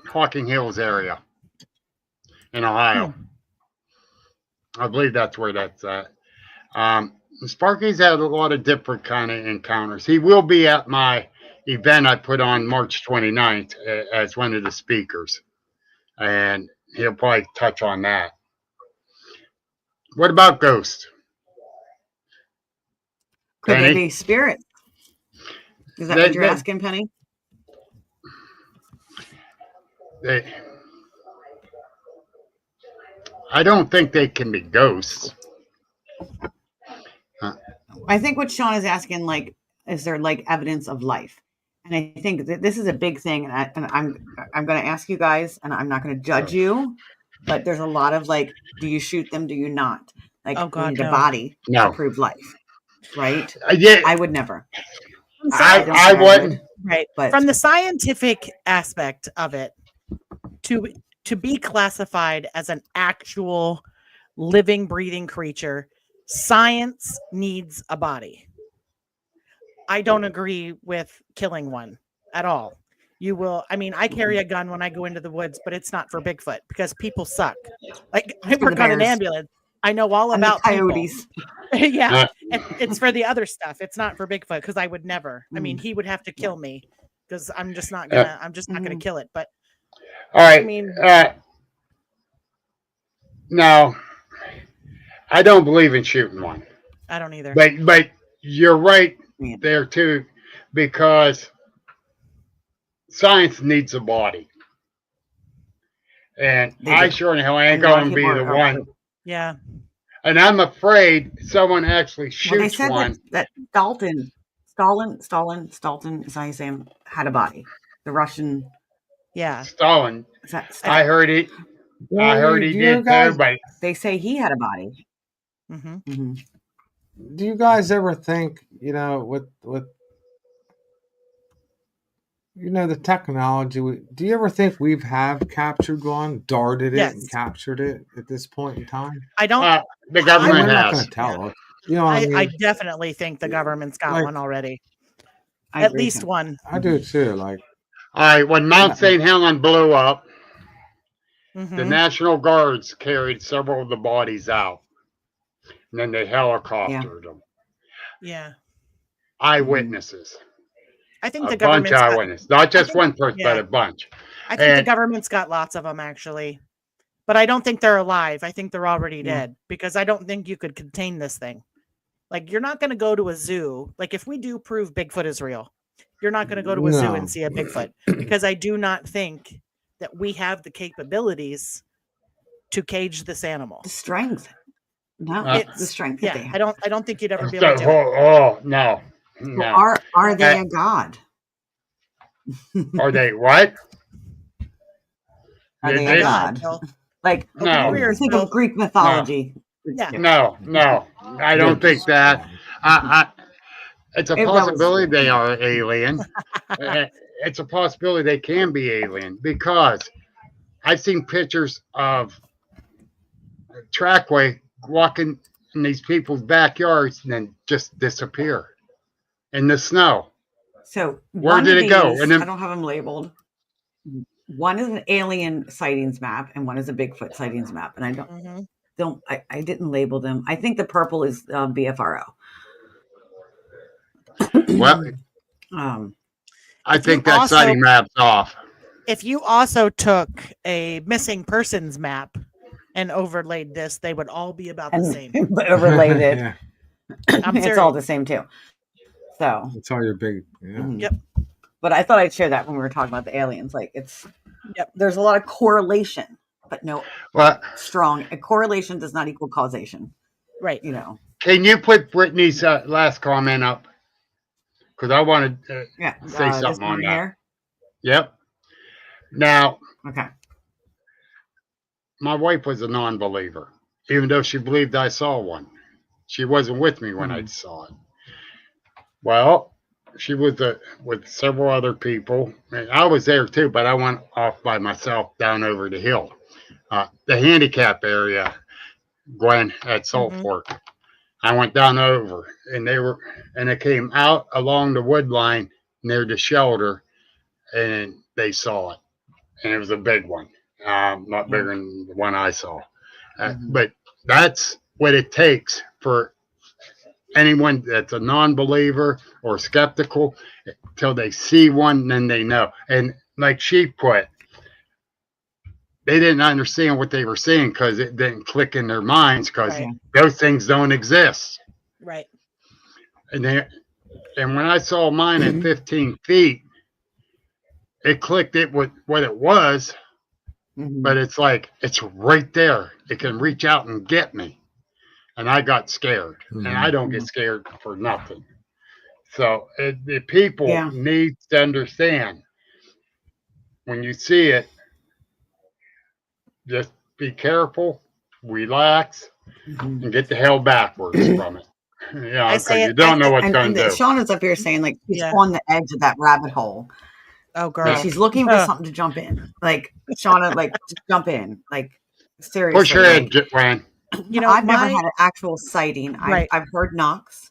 Hawking Hills area in Ohio. I believe that's where that's at. Sparky's had a lot of different kind of encounters. He will be at my event I put on March 29th as one of the speakers, and he'll probably touch on that. What about ghosts? Could they be spirits? Is that what you're asking, Penny? I don't think they can be ghosts. I think what Sean is asking, like, is there like evidence of life? And I think that this is a big thing, and I'm going to ask you guys, and I'm not going to judge you, but there's a lot of like, do you shoot them? Do you not? Like, we need a body to prove life, right? Yeah, I would never. I wouldn't. Right, but from the scientific aspect of it, to be classified as an actual living, breathing creature, science needs a body. I don't agree with killing one at all. You will, I mean, I carry a gun when I go into the woods, but it's not for Bigfoot because people suck. Like, I work on an ambulance. I know all about coyotes. Yeah. And it's for the other stuff. It's not for Bigfoot because I would never. I mean, he would have to kill me because I'm just not gonna kill it. But all right. I mean, no, I don't believe in shooting one. I don't either. But you're right there too, because science needs a body, and I sure in hell ain't going to be the one. Yeah. And I'm afraid someone actually shoots they said one. That Stalin, is how you say him, had a body. The Russian. Yeah. Stalin. I heard it. I heard he did too, but they say he had a body. Do you guys ever think, with the technology, do you ever think we have captured one, darted it, and captured it at this point in time? I don't. The government has. Not going to tell us. I definitely think the government's got one already. At least one. I do too. Like, all right, when Mount St. Helen blew up, the National Guards carried several of the bodies out, and then they helicoptered them. Yeah. Eyewitnesses. I think the government's bunch of eyewitnesses, not just one person, but a bunch. I think the government's got lots of them actually, but I don't think they're alive. I think they're already dead because I don't think you could contain this thing. Like, you're not going to go to a zoo. Like, if we do prove Bigfoot is real, you're not going to go to a zoo and see a Bigfoot because I do not think that we have the capabilities to cage this animal. The strength. No, it's the strength that they have. I don't think you'd ever be able to do it. Oh, no. No. Well, are they a god? Are they what? Are they a god? Like, no. Think of Greek mythology. No. I don't think that. It's a possibility they are alien. It's a possibility they can be alien because I've seen pictures of a trackway walking in these people's backyards and then just disappear in the snow. So where did it go? And then, I don't have them labeled. One is an alien sightings map, and one is a Bigfoot sightings map. And I didn't label them. I think the purple is BFRO. Well, I think that sighting map's off. If you also took a missing persons map and overlaid this, they would all be about the same. Overlaid it. It's all the same too. So it's all your big. Yep. But I thought I'd share that when we were talking about the aliens. Like there's a lot of correlation, but no strong. A correlation does not equal causation. Right. Can you put Brittany's last comment up? Because I wanted to say something on that. Here? Yep. Now, my wife was a non-believer, even though she believed I saw one. She wasn't with me when I saw it. Well, she was with several other people. And I was there too, but I went off by myself down over the hill. The handicap area, Gwen, at Salt Fork. I went down over, and it came out along the wood line near the shelter, and they saw it. And it was a big one, not bigger than the one I saw. But that's what it takes for anyone that's a non-believer or skeptical, till they see one, then they know. And like she put, they didn't understand what they were seeing because it didn't click in their minds because those things don't exist. Right. And when I saw mine at 15 feet, it clicked with what it was, but it's like, it's right there. It can reach out and get me. And I got scared. And I don't get scared for nothing. So the people need to understand, when you see it, just be careful, relax, and get the hell backwards from it. Because you don't know what's going to do. Shauna's up here saying, like, she's on the edge of that rabbit hole. Oh, girl. Like, she's looking for something to jump in. Like, Shauna, like, just jump in. Like, seriously. Push your head, Ryan. I've never had an actual sighting. I've heard knocks,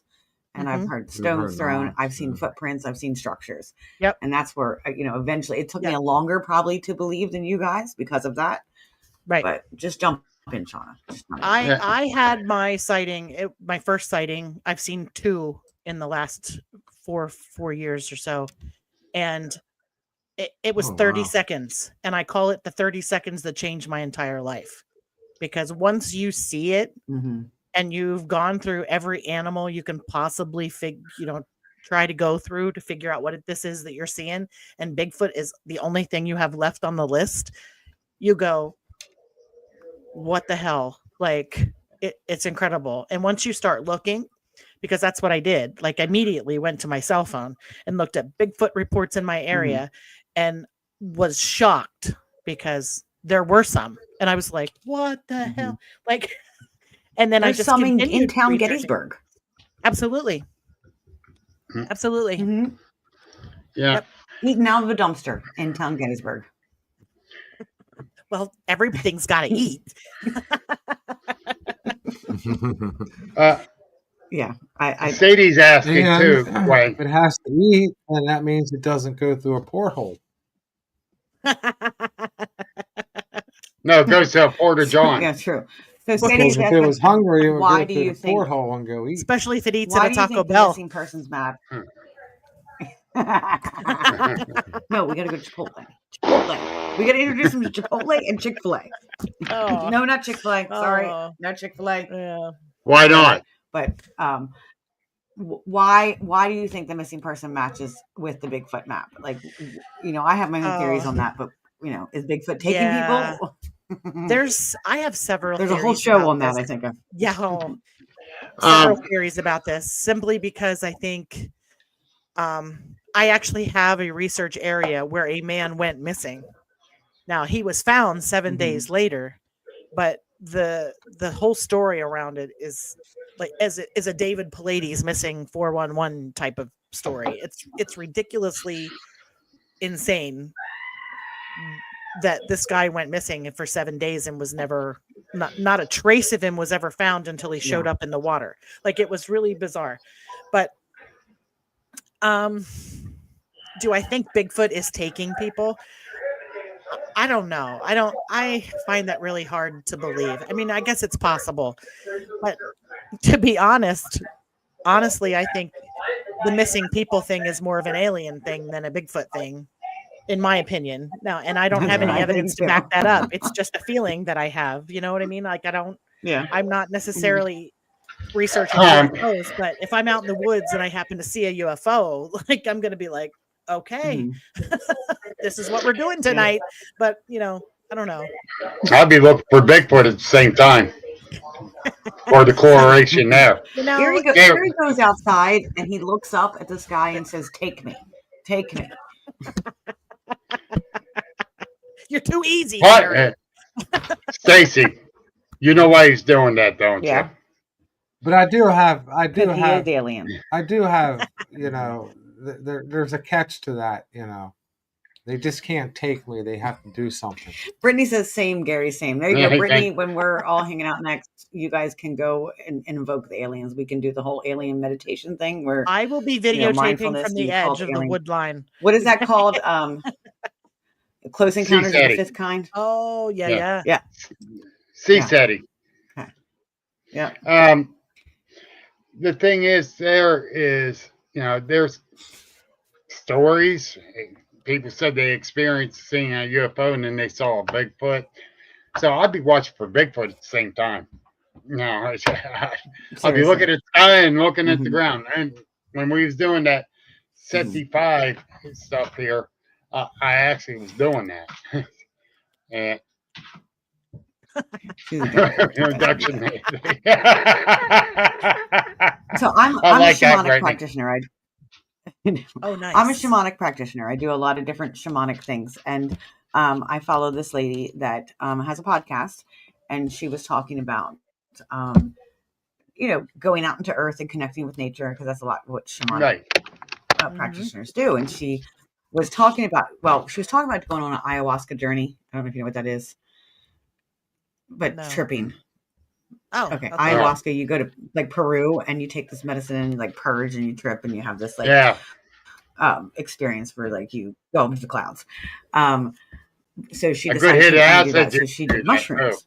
and I've heard stones thrown. I've seen footprints. I've seen structures. Yep. And that's where, eventually, it took me a longer probably to believe than you guys because of that. Right. But just jump in, Shauna. I had my sighting, my first sighting. I've seen 2 in the last four years or so. And it was 30 seconds. And I call it the 30 seconds that changed my entire life. Because once you see it and you've gone through every animal you can possibly try to go through to figure out what this is that you're seeing, and Bigfoot is the only thing you have left on the list, you go, what the hell? Like, it's incredible. And once you start looking, because that's what I did, like, I immediately went to my cell phone and looked at Bigfoot reports in my area and was shocked because there were some. And I was like, what the hell? Like, and then there's I just some continued in town researching. Gettysburg. Absolutely. Absolutely. Yeah. Yep. Eating out of a dumpster in town Gettysburg. Well, everything's got to eat. Sadie's asking too. If it has to eat, then that means it doesn't go through a porthole. No, it goes to a Porta John. Yeah, true. So Sadie's if it was hungry, it would why go do through you the think, porthole and go eat. Especially if it eats at at a Taco Bell. The missing person's map. No, we gotta go to Chipotle. We gotta introduce them to Chipotle and Chick-fil-A. Oh. No, not Chick-fil-A. Sorry, not Chick-fil-A. Yeah. Why not? But why do you think the missing person matches with the Bigfoot map? Like, I have my own theories on that, but is Bigfoot taking people? I have several. There's a whole show on that, I think. Several theories about this, simply because I think I actually have a research area where a man went missing. Now, he was found 7 days later, but the whole story around it is like is a David Paulides missing 411 type of story. It's ridiculously insane that this guy went missing for 7 days and was never not a trace of him was ever found until he showed up in the water. Like, it was really bizarre. But do I think Bigfoot is taking people? I don't know. I find that really hard to believe. I mean, I guess it's possible, but to be honestly, I think the missing people thing is more of an alien thing than a Bigfoot thing, in my opinion. Now, and I don't have any evidence to back that up. It's just a feeling that I have. You know what I mean? Like, I'm not necessarily researching UFOs, but if I'm out in the woods and I happen to see a UFO, like, I'm going to be like, okay, this is what we're doing tonight. But I don't know. I'll be looking for Bigfoot at the same time. Or the correlation there. Gary goes outside and he looks up at the sky and says, "Take me, take me." You're too easy, Gary. Stacy, you know why he's doing that, don't you? But I do have alien. I do have, there's a catch to that, They just can't take me. They have to do something. Brittany says, "Same, Gary, same." There you go, Brittany. When we're all hanging out next, you guys can go and invoke the aliens. We can do the whole alien meditation thing where I will be videotaping from the edge of the wood line. What is that called? Close Encounters of the Fifth Kind. Oh, yeah. CSETI. Okay. Yeah. The thing is, there's stories. People said they experienced seeing a UFO and then they saw a Bigfoot. So I'd be watching for Bigfoot at the same time. No, I'll be looking at the sky and looking at the ground. And when we was doing that SETI 5 stuff here, I actually was doing that. And introduction. So I'm a shamanic practitioner. Oh, nice. I'm a shamanic practitioner. I do a lot of different shamanic things. And I follow this lady that has a podcast, and she was talking about, going out into earth and connecting with nature, because that's a lot what shamanic practitioners do. And she was talking about, going on an ayahuasca journey. I don't know if you know what that is, but tripping. Oh, okay. Ayahuasca, you go to like Peru and you take this medicine and you like purge and you trip and you have this experience where like you go into the clouds. So she decided so she did mushrooms.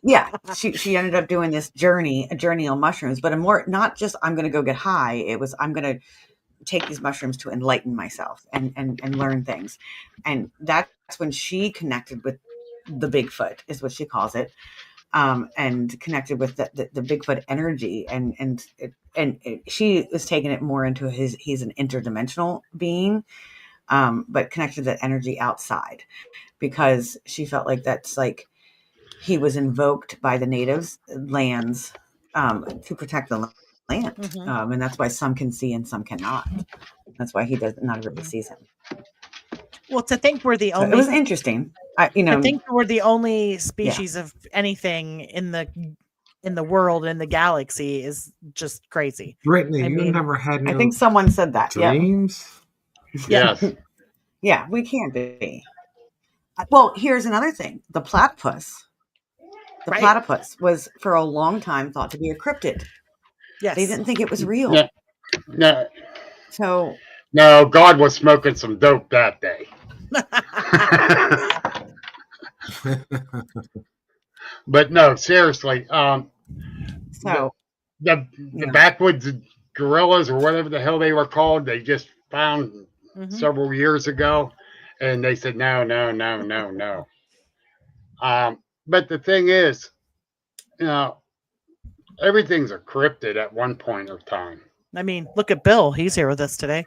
Yeah, she ended up doing this journey on mushrooms, but not just I'm going to go get high. It was I'm going to take these mushrooms to enlighten myself and learn things, and that's when she connected with the Bigfoot, is what she calls it. And connected with the Bigfoot energy, and she was taking it more into he's an interdimensional being, but connected that energy outside, because she felt like that's like he was invoked by the natives lands to protect the land, and that's why some can see and some cannot. That's why not everybody sees him. Well, to think we're the only. It was interesting. I think we're the only species of anything in the world, in the galaxy, is just crazy. Brittany, you never had no I think someone said that. Dreams? Yes. Yeah, we can't be. Well, here's another thing. The platypus. The platypus was for a long time thought to be a cryptid. Yes. They didn't think it was real. No. So. No, God was smoking some dope that day. But no, seriously. The backwoods gorillas, or whatever the hell they were called, they just found several years ago, and they said no. But the thing is, everything's a cryptid at one point of time. I mean, look at Bill. He's here with us today.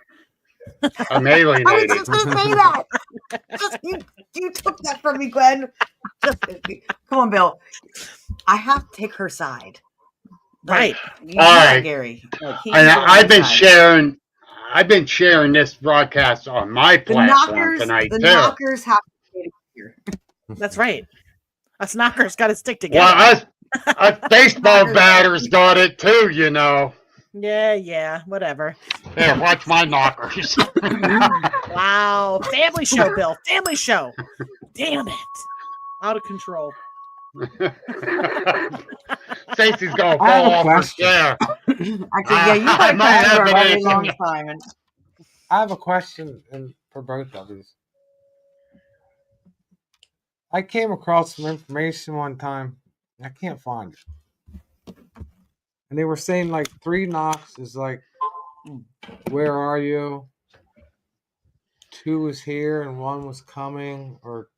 I'm alienated. I was just going to say that. You took that from me, Gwen. Come on, Bill. I have to take her side. Right. All right, Gary. I've been sharing this broadcast on my platform tonight too. The knockers have to stay here. That's right. Us knockers got to stick together. Well, us baseball batters got it too, Yeah, whatever. Here, watch my knockers. Wow. Family show, Bill. Family show. Damn it. Out of control. Stacey's going to fall off her chair. Actually, yeah, you got to for a very long time. I have a question for both of you. I came across some information one time. I can't find it. And they were saying like 3 knocks is like, where are you? 2 was here and 1 was coming, or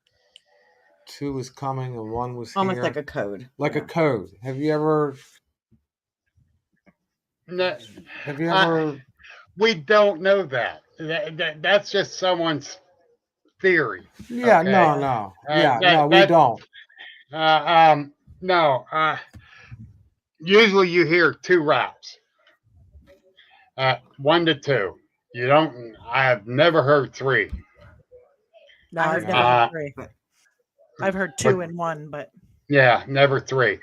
2 was coming and 1 was almost here. Like a code. Like a code. Have you ever? No. Have you ever we don't know that. That's just someone's theory. Yeah, Okay? no. Yeah, no, we that don't. no. Usually you hear 2 routes. 1 to 2. You don't. I have never heard 3. No, I I've heard never Uh, heard 3. I've heard 2 and 1, but Yeah, never 3.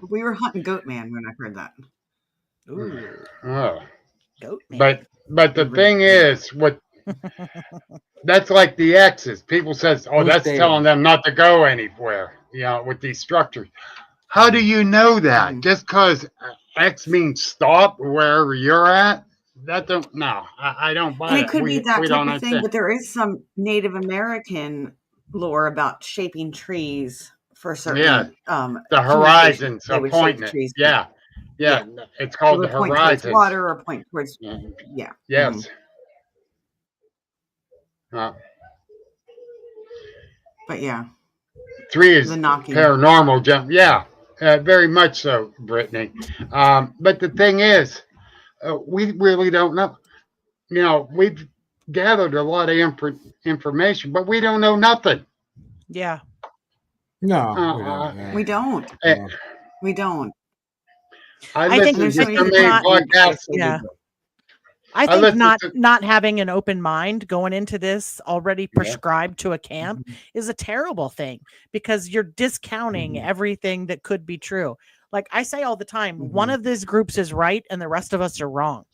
We were hunting goat man when I heard that. ooh, Oh. goat man. But the thing is, that's like the X's. People says, "Oh, Who's that's there? telling them not to go anywhere." With these structures. How do you know that? Mhm. Just because X means stop wherever you're at? That don't. No, I don't buy And it that. could be that We type don't of thing, understand. but there is some Native American lore about shaping trees for certain Yeah, the communication. horizons They are would shape pointing the it. trees. Yeah. It's It called the would point towards horizons. water or point towards yeah. Yes. But yeah, 3 is the knocking. paranormal jump. Yeah, very much so, Brittany. But the thing is, we really don't know. We've gathered a lot of information, but we don't know nothing. Yeah. No, we don't. Uh, We don't. I think listen to there's so so many many podcasts. Yeah. I I think listen not having an open mind going into this already Yeah. prescribed to a camp is a terrible thing because you're discounting everything that could be true. Like I say all the time, one of these groups is right and the rest of us are wrong.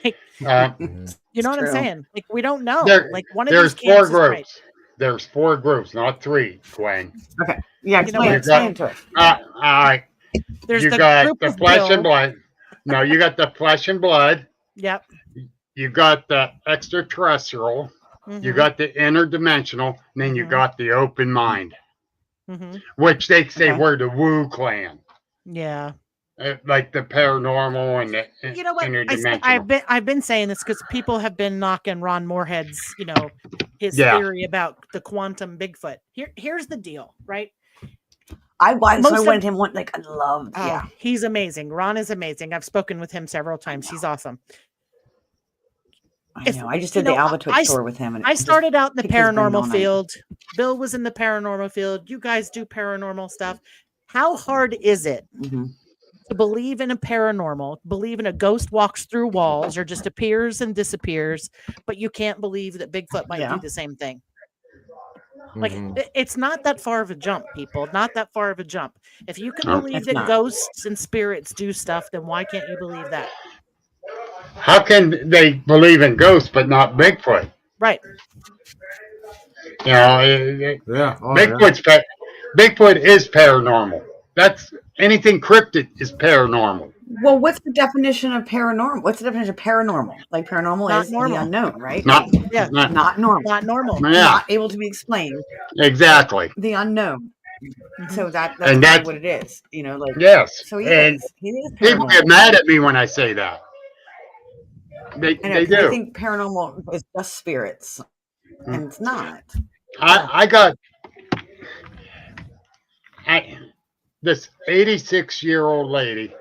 Like, you know what I'm true. saying? Like we don't know. Like one of There's these 4 camps is groups. right. There's 4 groups, not 3, Gwen. Okay. Yeah, You know what? explain to us. All right. There's You the got group the of flesh Bill. and blood. No, you got the flesh and blood. Yep. You got the extraterrestrial. You got the interdimensional. And then you got the open mind, which they say we're the Wu clan. Yeah. Like the paranormal and the You know what? interdimensional. I've been saying this because people have been knocking Ron Moorhead's, his theory about the quantum Bigfoot. Here's the deal, right? I wanted him one. Like I loved. Yeah, he's amazing. Ron is amazing. I've spoken with him several times. He's awesome. I know. I just did the Albatwitch tour with him, and I started out in the paranormal field. Bill was in the paranormal field. You guys do paranormal stuff. How hard is it to believe in a paranormal, believe in a ghost walks through walls or just appears and disappears, but you can't believe that Bigfoot might do the same thing? Like it's not that far of a jump, people. Not that far of a jump. If you can believe that ghosts and spirits do stuff, then why can't you believe that? How can they believe in ghosts but not Bigfoot? Right. Bigfoot is paranormal. That's anything cryptid is paranormal. Well, what's the definition of paranormal? What's the definition of paranormal? Like paranormal not is normal. the unknown, right? Not normal. Not normal. Yeah. Not able to be explained. Exactly. The unknown. So that's what it is. Like yes. So he is people get mad at me when I say that. They do. They think paranormal is just spirits, and it's not. This 86-year-old lady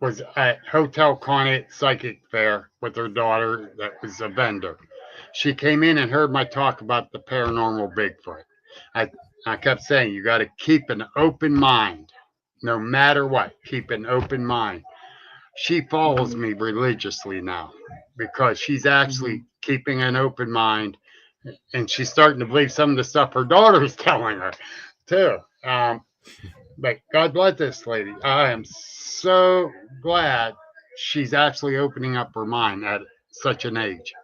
was at Hotel Conant Psychic Fair with her daughter that was a vendor. She came in and heard my talk about the paranormal Bigfoot. I kept saying, you got to keep an open mind, no matter what. Keep an open mind. She follows me religiously now because she's actually keeping an open mind, and she's starting to believe some of the stuff her daughter is telling her, too. But God bless this lady. I am so glad she's actually opening up her mind at such an age,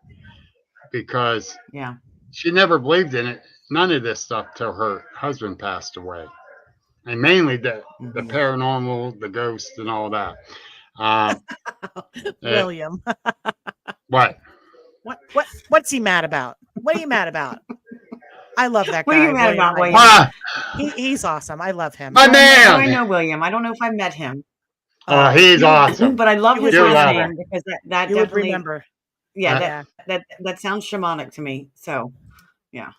because she never believed in it. None of this stuff till her husband passed away, and mainly the paranormal, the ghosts, and all that. William. What? What's he mad about? What are you mad about? I love that guy. What are you mad about, William? He's awesome. I love him. My man. I know William. I don't know if I met him. He's awesome. But I love his last name because that you definitely would remember. Yeah, that sounds shamanic to me. So, yeah.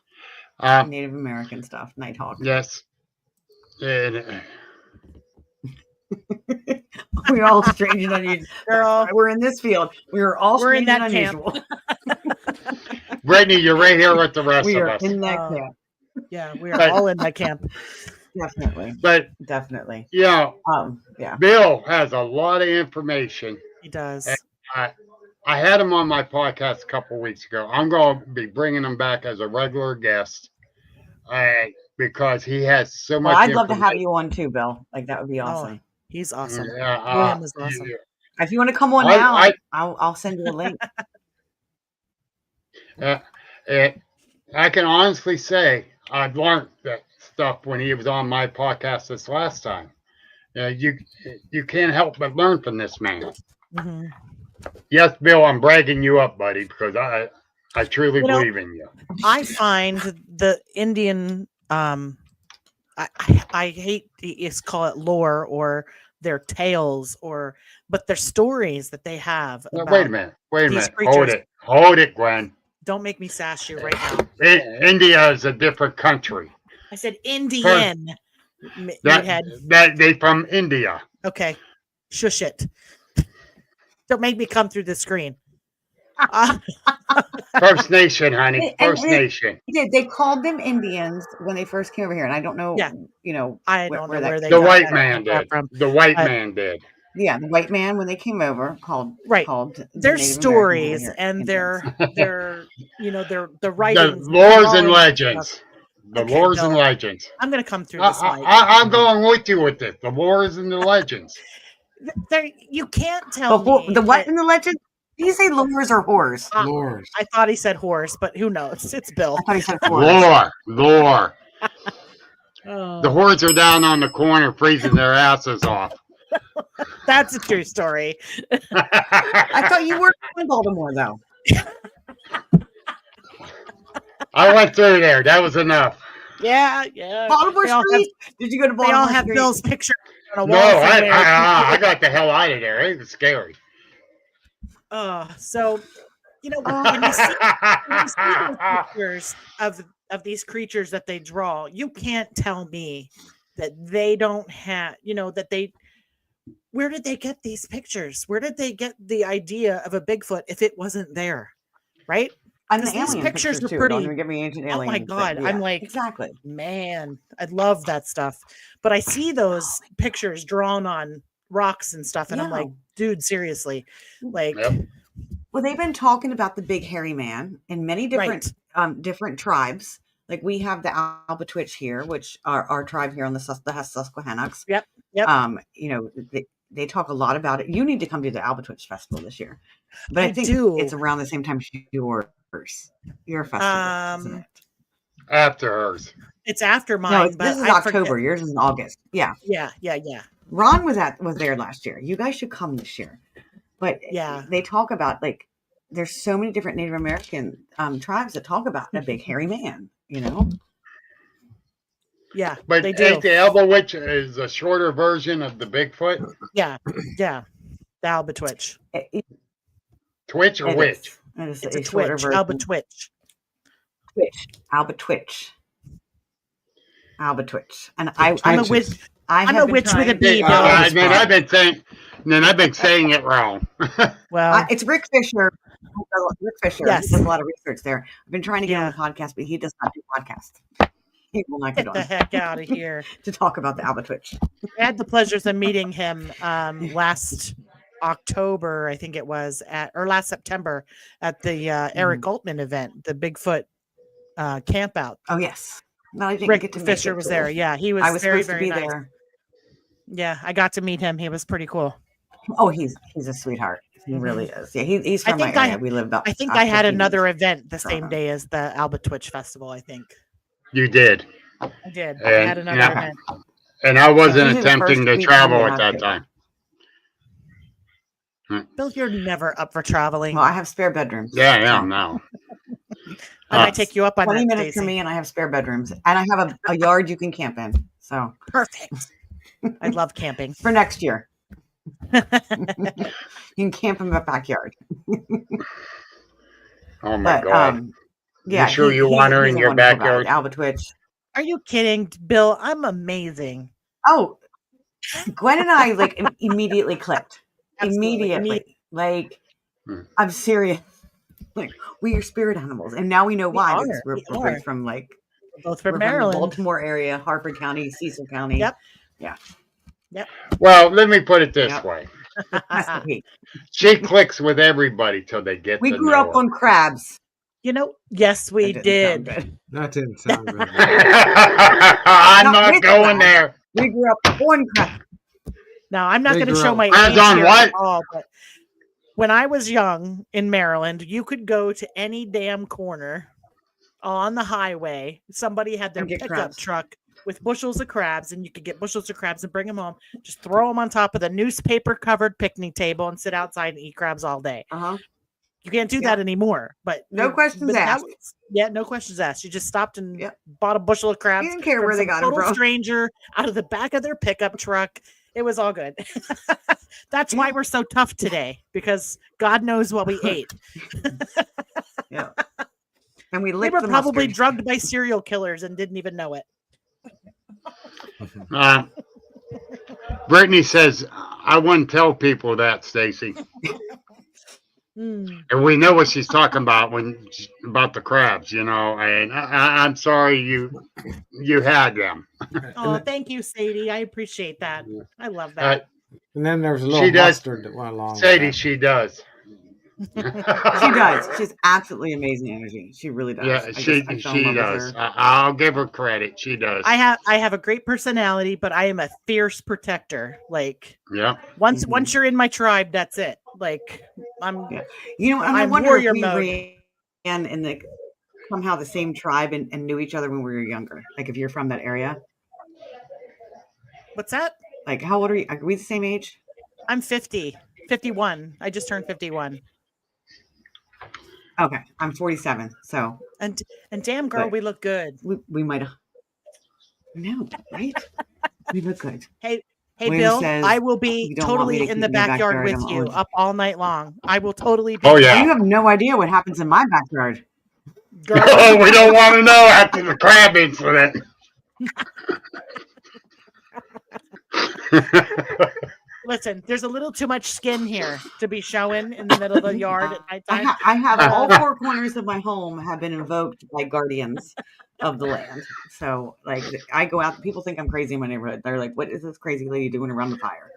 Native American stuff, Nighthawk. Yes. And, We're all strange and unusual. Girl, we're in this field. We're all strange and unusual. Brittany, you're right here with the rest we of are us. in that camp. Yeah, we are all in that camp. Definitely. But definitely. Yeah. Bill has a lot of information. He does. I had him on my podcast a couple of weeks ago. I'm going to be bringing him back as a regular guest because he has so much. I'd love to have you on too, Bill. Like that would be awesome. Oh, he's awesome. William is awesome. If you want to come on now, I'll send you a link. I can honestly say I've learned that stuff when he was on my podcast this last time. You can't help but learn from this man. Mm-hmm. Yes, Bill, I'm bragging you up, buddy, because I truly believe in you. I find the Indian, I hate to call it lore or their tales but their stories that they have. Now, wait a minute. Hold it, Gwen. Don't make me sass you right now. India is a different country. I said Indian. They from India. Okay, shush it. Don't make me come through the screen. First Nation, honey. First Nation. They called them Indians when they first came over here, and I don't know. Yeah. I don't know where they. The white man did. The white man did. Yeah, the white man when they came over called their stories and their the writings, the lores and legends. The lores and legends. I'm going to come through this. I'm going with you with this. The lores and the legends. You can't tell me the what in the legend. Did you say lures or whores? Lures. I thought he said horse, but who knows? It's Bill. I thought he said horse. Lore. The hordes are down on the corner freezing their asses off. That's a true story. I thought you were in Baltimore, though. I went through there. That was enough. Yeah. Baltimore Street? Did you go to Baltimore? They all have Bill's picture on a wall. No, I got the hell out of there. It was scary. So, when you see those pictures of these creatures that they draw, you can't tell me that they don't have, where did they get these pictures? Where did they get the idea of a Bigfoot if it wasn't there? Right? And the these alien pictures are too. pretty. Don't even give me ancient aliens. Oh my God. Yeah, I'm like, exactly. Man, I love that stuff. But I see those pictures drawn on rocks and stuff. And I'm like, dude, seriously. Like, well, they've been talking about the big hairy man in many different different tribes. Like we have the Albatwitch here, which are our tribe here on the Susquehannocks. Yep. They talk a lot about it. You need to come to the Albatwitch Festival this year. But I think it's around the same time as your festival, isn't it? After hers. It's after mine. No, this is October. Yours is in August. Yeah. Ron was there last year. You guys should come this year. But they talk about there's so many different Native American tribes that talk about a big hairy man. Yeah, but they do. The Albatwitch is a shorter version of the Bigfoot. Yeah, the Albatwitch. Twitch or witch? It's a twitch. Albatwitch. Albatwitch. And I'm a witch. I'm a witch with a B. Then I've been saying it wrong. Well, it's Rick Fisher. Yes. He does a lot of research there. I've been trying to get on the podcast, but he does not do podcasts. He will not get the heck out of here to talk about the Albatwitch. I had the pleasures of meeting him last October, I think it was, or last September at the Eric Altman event, the Bigfoot camp out. Oh yes, no, I didn't Rick get to Fisher was there. Yeah, he was. I was very, supposed to be nice. there. Yeah, I got to meet him. He was pretty cool. Oh, he's a sweetheart. He really is. Yeah, he's from my area. We live about. I think I had another event the same day as the Albatwitch Festival. I think you did. I did. I had another event, and I wasn't attempting to travel at that time. Bill, you're never up for traveling. Well, I have spare bedrooms. Yeah, I am now. I might take you up on 20 that, minutes for me, and I have spare bedrooms, and I have a yard you can camp in. So perfect. I love camping for next year. You can camp in my backyard. Oh my God! Yeah, you sure you want her in your backyard? Albatwitch. Are you kidding, Bill? I'm amazing. Oh, Gwen and I like immediately clicked. Absolutely. Immediately. Like, I'm serious. Like, we are spirit animals. And now we know why, because we're both from like, both from Maryland. From the Baltimore area, Harford County, Cecil County. Yep. Yeah. Yep. Well, let me put it this way. She We clicks with everybody till they get to grew know up her. on crabs. You know, yes, we did. That didn't sound good. I'm not going there. We grew up on crabs. Now, I'm not going to show my Crabs age on here what? at all, but when I was young in Maryland, you could go to any damn corner on the highway. Somebody had their pickup truck with bushels of crabs, and you could get bushels of crabs and bring them home. Just throw them on top of the newspaper-covered picnic table and sit outside and eat crabs all day. You can't do that anymore. But no questions asked. No questions asked. You just stopped and bought a bushel of crabs. You didn't care where they got them from. Stranger out of the back of their pickup truck. It was all good. That's why we're so tough today, because God knows what we ate. Yeah. And we were probably drugged by serial killers and didn't even know it. Brittany says, I wouldn't tell people that, Stacy. And we know what she's talking about about the crabs, you know. And I'm sorry you had them. Oh, thank you, Sadie. I appreciate that. I love that. And then there's a little mustard that went along. Sadie, she does. She does. She's absolutely amazing energy. She really does. Yeah, she does. I'll give her credit. She does. I have a great personality, but I am a fierce protector. Like, once you're in my tribe, that's it. Like, I'm. Yeah. You know, I wonder if we ran in somehow the same tribe and knew each other when we were younger. Like, if you're from that area. What's that? Like, how old are you? Are we the same age? I'm 51. I just turned 51. Okay, I'm 47. So and damn girl, we look good. We might have. No, right? We look good. Hey, Bill, I will be totally in the backyard with you up all night long. I will totally be. Oh yeah. You have no idea what happens in my backyard. Girl. Oh, we don't want to know after the crab incident. Listen, there's a little too much skin here to be showing in the middle of the yard at nighttime. I have all four corners of my home have been invoked by guardians of the land. So, like, I go out, people think I'm crazy in my neighborhood. They're like, what is this crazy lady doing around the fire?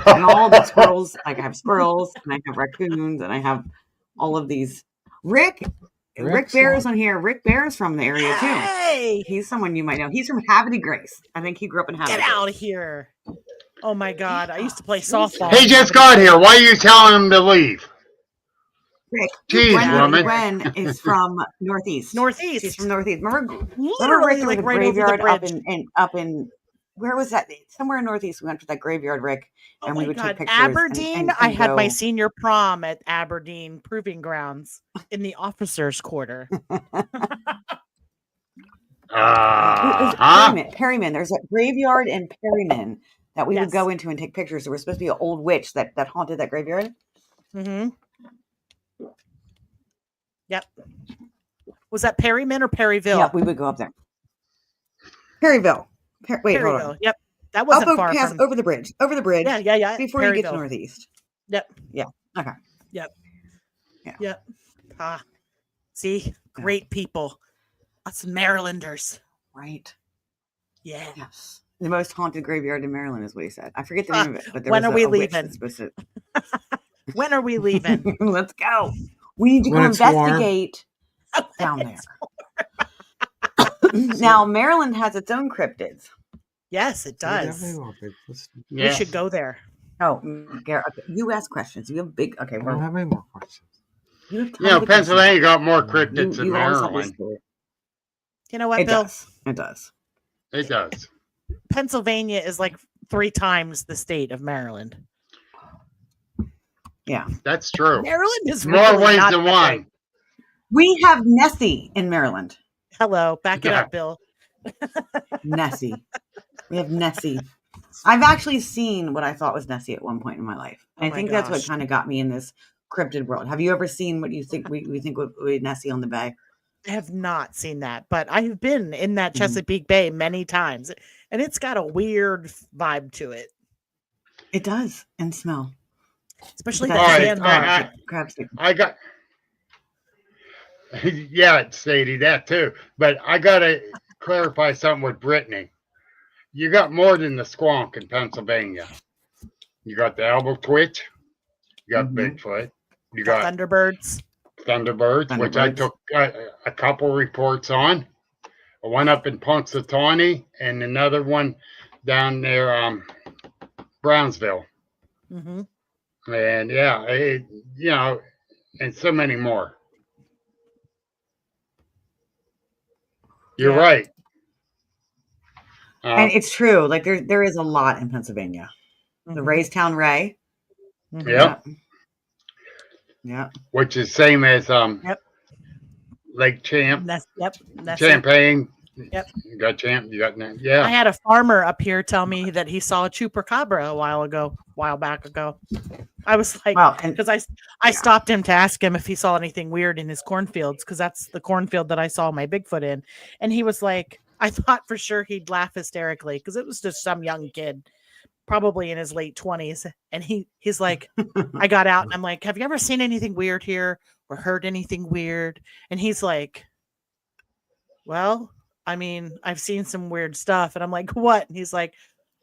And all the squirrels, like, I have squirrels, and I have raccoons, and I have all of these. Rick Bear is on here. Rick Bear is from the area too. Hey, he's someone you might know. He's from Havity Grace. I think he grew up in Havity. Get out of here! Oh my God, I used to play softball. He just got here. Why are you telling him to leave? Rick, Jeez, woman. Gwen is from Northeast. She's from Northeast. Remember Literally, Rick, like right graveyard over the bridge. up in where was that? Somewhere in Northeast. We went to that graveyard, Rick, and we would take pictures. Aberdeen. I had my senior prom at Aberdeen Proving Grounds in the officers' quarter. Perryman. There's a graveyard in Perryman that we would go into and take pictures. There was supposed to be an old witch that haunted that graveyard. Mm-hmm. Yep. Was that Perryman or Perryville? Yeah, we would go up there. Perryville. Hold on. Yep. That wasn't far from... Over the bridge. Yeah. Before you get to Northeast. Yep. Yeah. Okay. Yep. Yeah. Yep. See? Great people. Us Marylanders. Right. Yeah. Yes. The most haunted graveyard in Maryland is what he said. I forget the name of it, but there when was are we leaving? When are we leaving? Let's go. We need to go investigate down there. Now, Maryland has its own cryptids. Yes, it does. We should go there. Oh, Garrett, you ask questions. You have big. Okay, I don't have any more questions. Pennsylvania got more cryptids than Maryland. You know what, Bill? It does. It does. Pennsylvania is like 3 times the state of Maryland. Yeah, that's true. Maryland is more ways than one. We have Nessie in Maryland. Hello, back it up, Bill. Nessie. We have Nessie. I've actually seen what I thought was Nessie at one point in my life. I think that's what kind of got me in this cryptid world. Have you ever seen what you think we think would be Nessie on the Bay? I have not seen that, but I have been in that Chesapeake Bay many times. And it's got a weird vibe to it. It does, and smell. Especially All right, crab stick. I got. Yeah, Sadie, that too. But I gotta clarify something with Brittany. You got more than the squonk in Pennsylvania. You got the elbow twitch. You got Bigfoot. You got Thunderbirds, which I took a couple reports on. One up in Punxsutawney and another one down near Brownsville. Mm-hmm. And yeah, and so many more. You're right. And it's true. Like there is a lot in Pennsylvania. The Raystown Ray. Yep. Yeah. Which is same as Lake Champ. Champagne. Yep. You got Champ. You got yeah. I had a farmer up here tell me that he saw a chupacabra a while back ago. I was like, because I stopped him to ask him if he saw anything weird in his cornfields, because that's the cornfield that I saw my Bigfoot in. And he was like, I thought for sure he'd laugh hysterically because it was just some young kid, probably in his late 20s. And he's like, I got out and I'm like, have you ever seen anything weird here or heard anything weird? And he's like, well, I mean, I've seen some weird stuff. And I'm like, what? And he's like,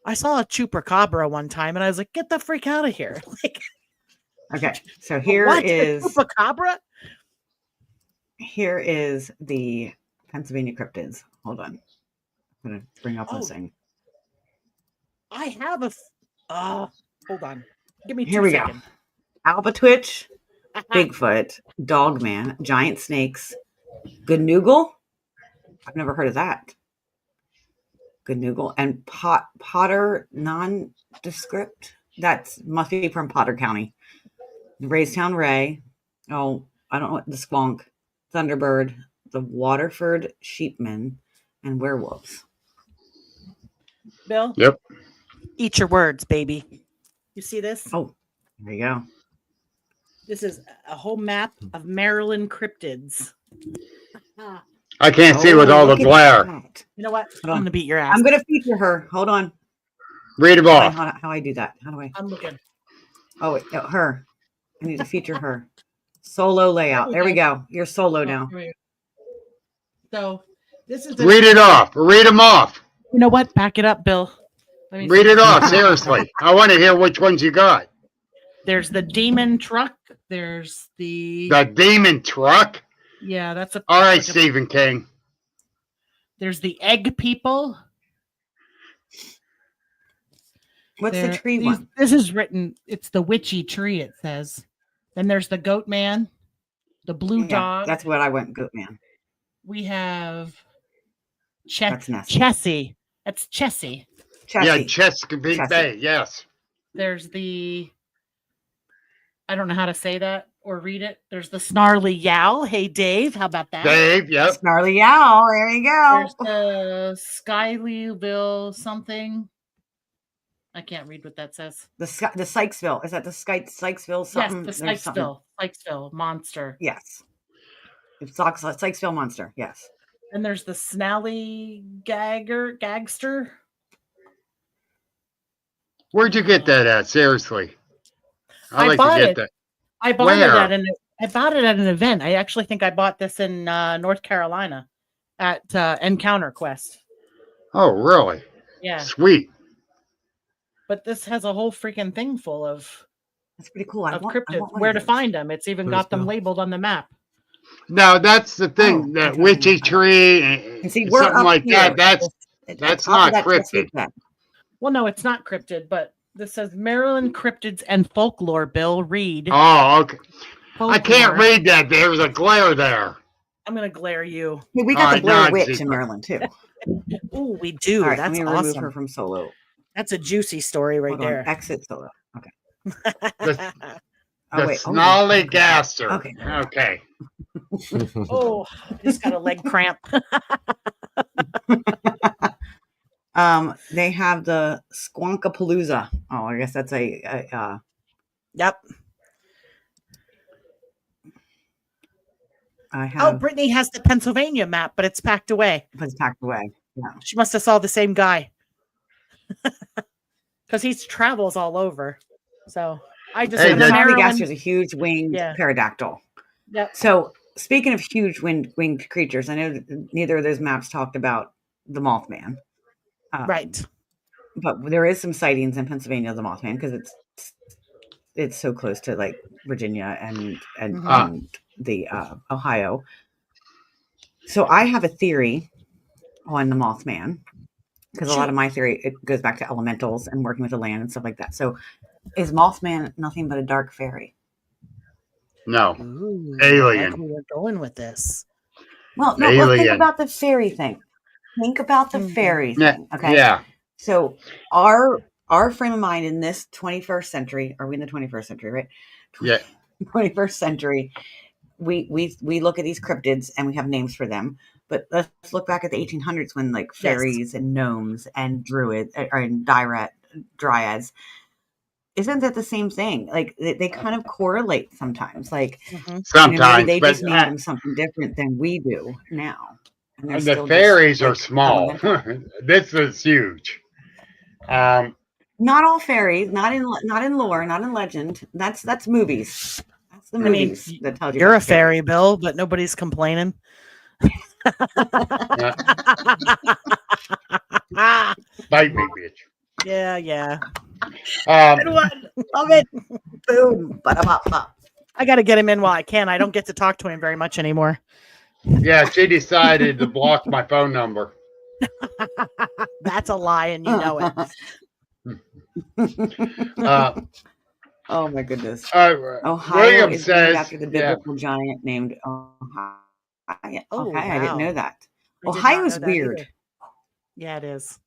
I saw a chupacabra one time. And I was like, get the freak out of here. Like, okay. So here is chupacabra. Here is the Pennsylvania cryptids. Hold on. I'm going to bring up this thing. I have hold on. Give me 2 seconds. Here we go. Alba Twitch, Bigfoot, Dogman, Giant Snakes, Ganoogle. I've never heard of that. Ganoogle and Potter Nondescript. That must be from Potter County. The Raystown Ray. Oh, I don't know what the Squonk, Thunderbird, the Waterford Sheepmen, and werewolves. Bill? Yep. Eat your words, baby. You see this? Oh, there you go. This is a whole map of Maryland cryptids. I can't see with all the glare. You know what? I'm going to beat your ass. I'm going to feature her. Hold on. Read them off. How I do that? How do I? I'm looking. Oh, wait, no, her. I need to feature her. Solo layout. There we go. You're solo now. So this is. Read it off. Read them off. You know what? Back it up, Bill. Read it off. Seriously. I want to hear which ones you got. There's the demon truck. There's the demon truck. Yeah, that's all right, Stephen King. There's the egg people. What's the tree one? This is written. It's the witchy tree. It says. Then there's the goat man, the blue dog. That's what I went. Goat man. We have Chessie. That's Chessie. Yeah, Chesapeake Bay. Yes. There's the. I don't know how to say that or read it. There's the snarly yowl. Hey, Dave. How about that? Dave, yep. Snarly yowl. There you go. There's the Skylyville something. I can't read what that says. The Sykesville. Is that the Sykesville something? Yes, the Sykesville monster. Yes. It's Sykesville monster. Yes. And there's the Snally Gagster. Where'd you get that at? Seriously. I bought it. I bought it at an event. I actually think I bought this in North Carolina at Encounter Quest. Oh, really? Yeah. Sweet. But this has a whole freaking thing full of. That's pretty cool. Cryptids. Where to find them? It's even got them labeled on the map. Now that's the thing. That witchy tree and see, something like here. That's not cryptid. Well, no, it's not cryptid, but this says Maryland Cryptids and Folklore. Bill, read. Oh, okay. Folklore. I can't read that. There's a glare there. I'm gonna glare you. Hey, we got the Blair Witch in Maryland too. Oh, we do. All right, that's let me awesome. Remove her from solo. That's a juicy story right there. Exit solo. Okay. The Snarly Gaster. Okay. Oh, I just got a leg cramp. They have the Squonkapalooza. Oh, I guess that's a Yep. Brittany has the Pennsylvania map, but it's packed away. It's packed away. Yeah. She must have saw the same guy. Because he travels all over. So I just Hey, Snaplygaster is a huge winged pterodactyl. Yep. So speaking of huge winged creatures, I know that neither of those maps talked about the Mothman. Right. But there is some sightings in Pennsylvania of the Mothman because it's so close to like Virginia and the Ohio. So I have a theory on the Mothman because a lot of my theory, it goes back to elementals and working with the land and stuff like that. So is Mothman nothing but a dark fairy? No. Ooh, Alien. I like where we're going with this. Well, no, let's think about the fairy thing. Think about the fairy thing. Okay. Yeah. So our frame of mind in this 21st century, are we in the 21st century, right? Yeah. 21st century, we look at these cryptids and we have names for them. But let's look back at the 1800s when like fairies and gnomes and druids and dryads. Isn't that the same thing? Like they kind of correlate sometimes. Like sometimes maybe they just named them something different than we do now. And the fairies are small. This is huge. Not all fairies, not in lore, not in legend. That's movies. That's the movies that tell you. You're a fairy, Bill, but nobody's complaining. Bite me, bitch. Yeah. Good one. Love it. Boom. I got to get him in while I can. I don't get to talk to him very much anymore. Yeah, she decided to block my phone number. That's a lie, and you know it. Oh my goodness. Ohio William is says, named after the biblical giant named Ohio. Oh, okay, wow. I didn't know that. Ohio is weird. Either. Yeah, it is.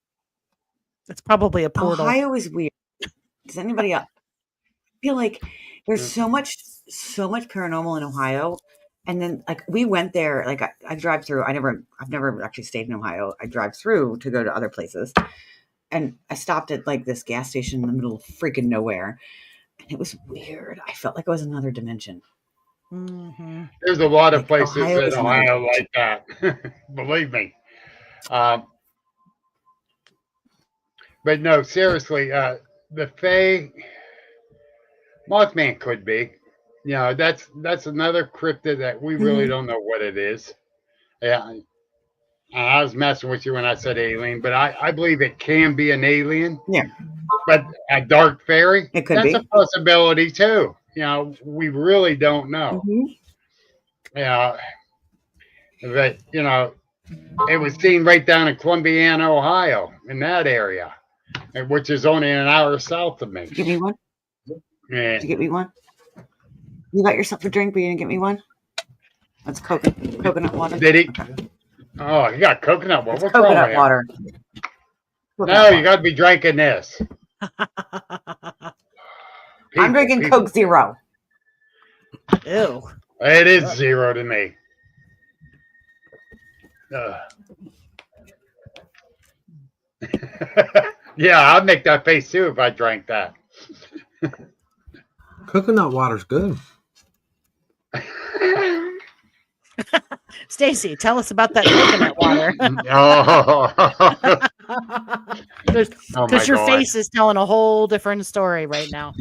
It's probably a portal. Ohio is weird. Does anybody else feel like there's so much paranormal in Ohio? And then like we went there, like I drive through. I've never actually stayed in Ohio. I drive through to go to other places. And I stopped at like this gas station in the middle of freaking nowhere. And it was weird. I felt like it was another dimension. Mm-hmm. There's a lot of places in Ohio like that. Believe me. But no, seriously, the Fae Mothman could be. You know, that's another cryptid that we really don't know what it is. Yeah. I was messing with you when I said alien, but I believe it can be an alien. Yeah. But a dark fairy, it could that's be a possibility too. You know, we really don't know. Yeah. But you know, it was seen right down in Columbiana, Ohio, in that area, which is only an hour south of me. Give me one. Yeah. Did you get me one? You got yourself a drink, but you didn't get me one? That's coconut water. Did he? Okay. Oh, you got coconut water. What's coconut water. No, you got to be drinking this. I'm drinking Coke Zero. Ew. It is zero to me. Yeah, I'd make that face too if I drank that. Coconut water's good. Stacy, tell us about that coconut water. Because your face is telling a whole different story right now.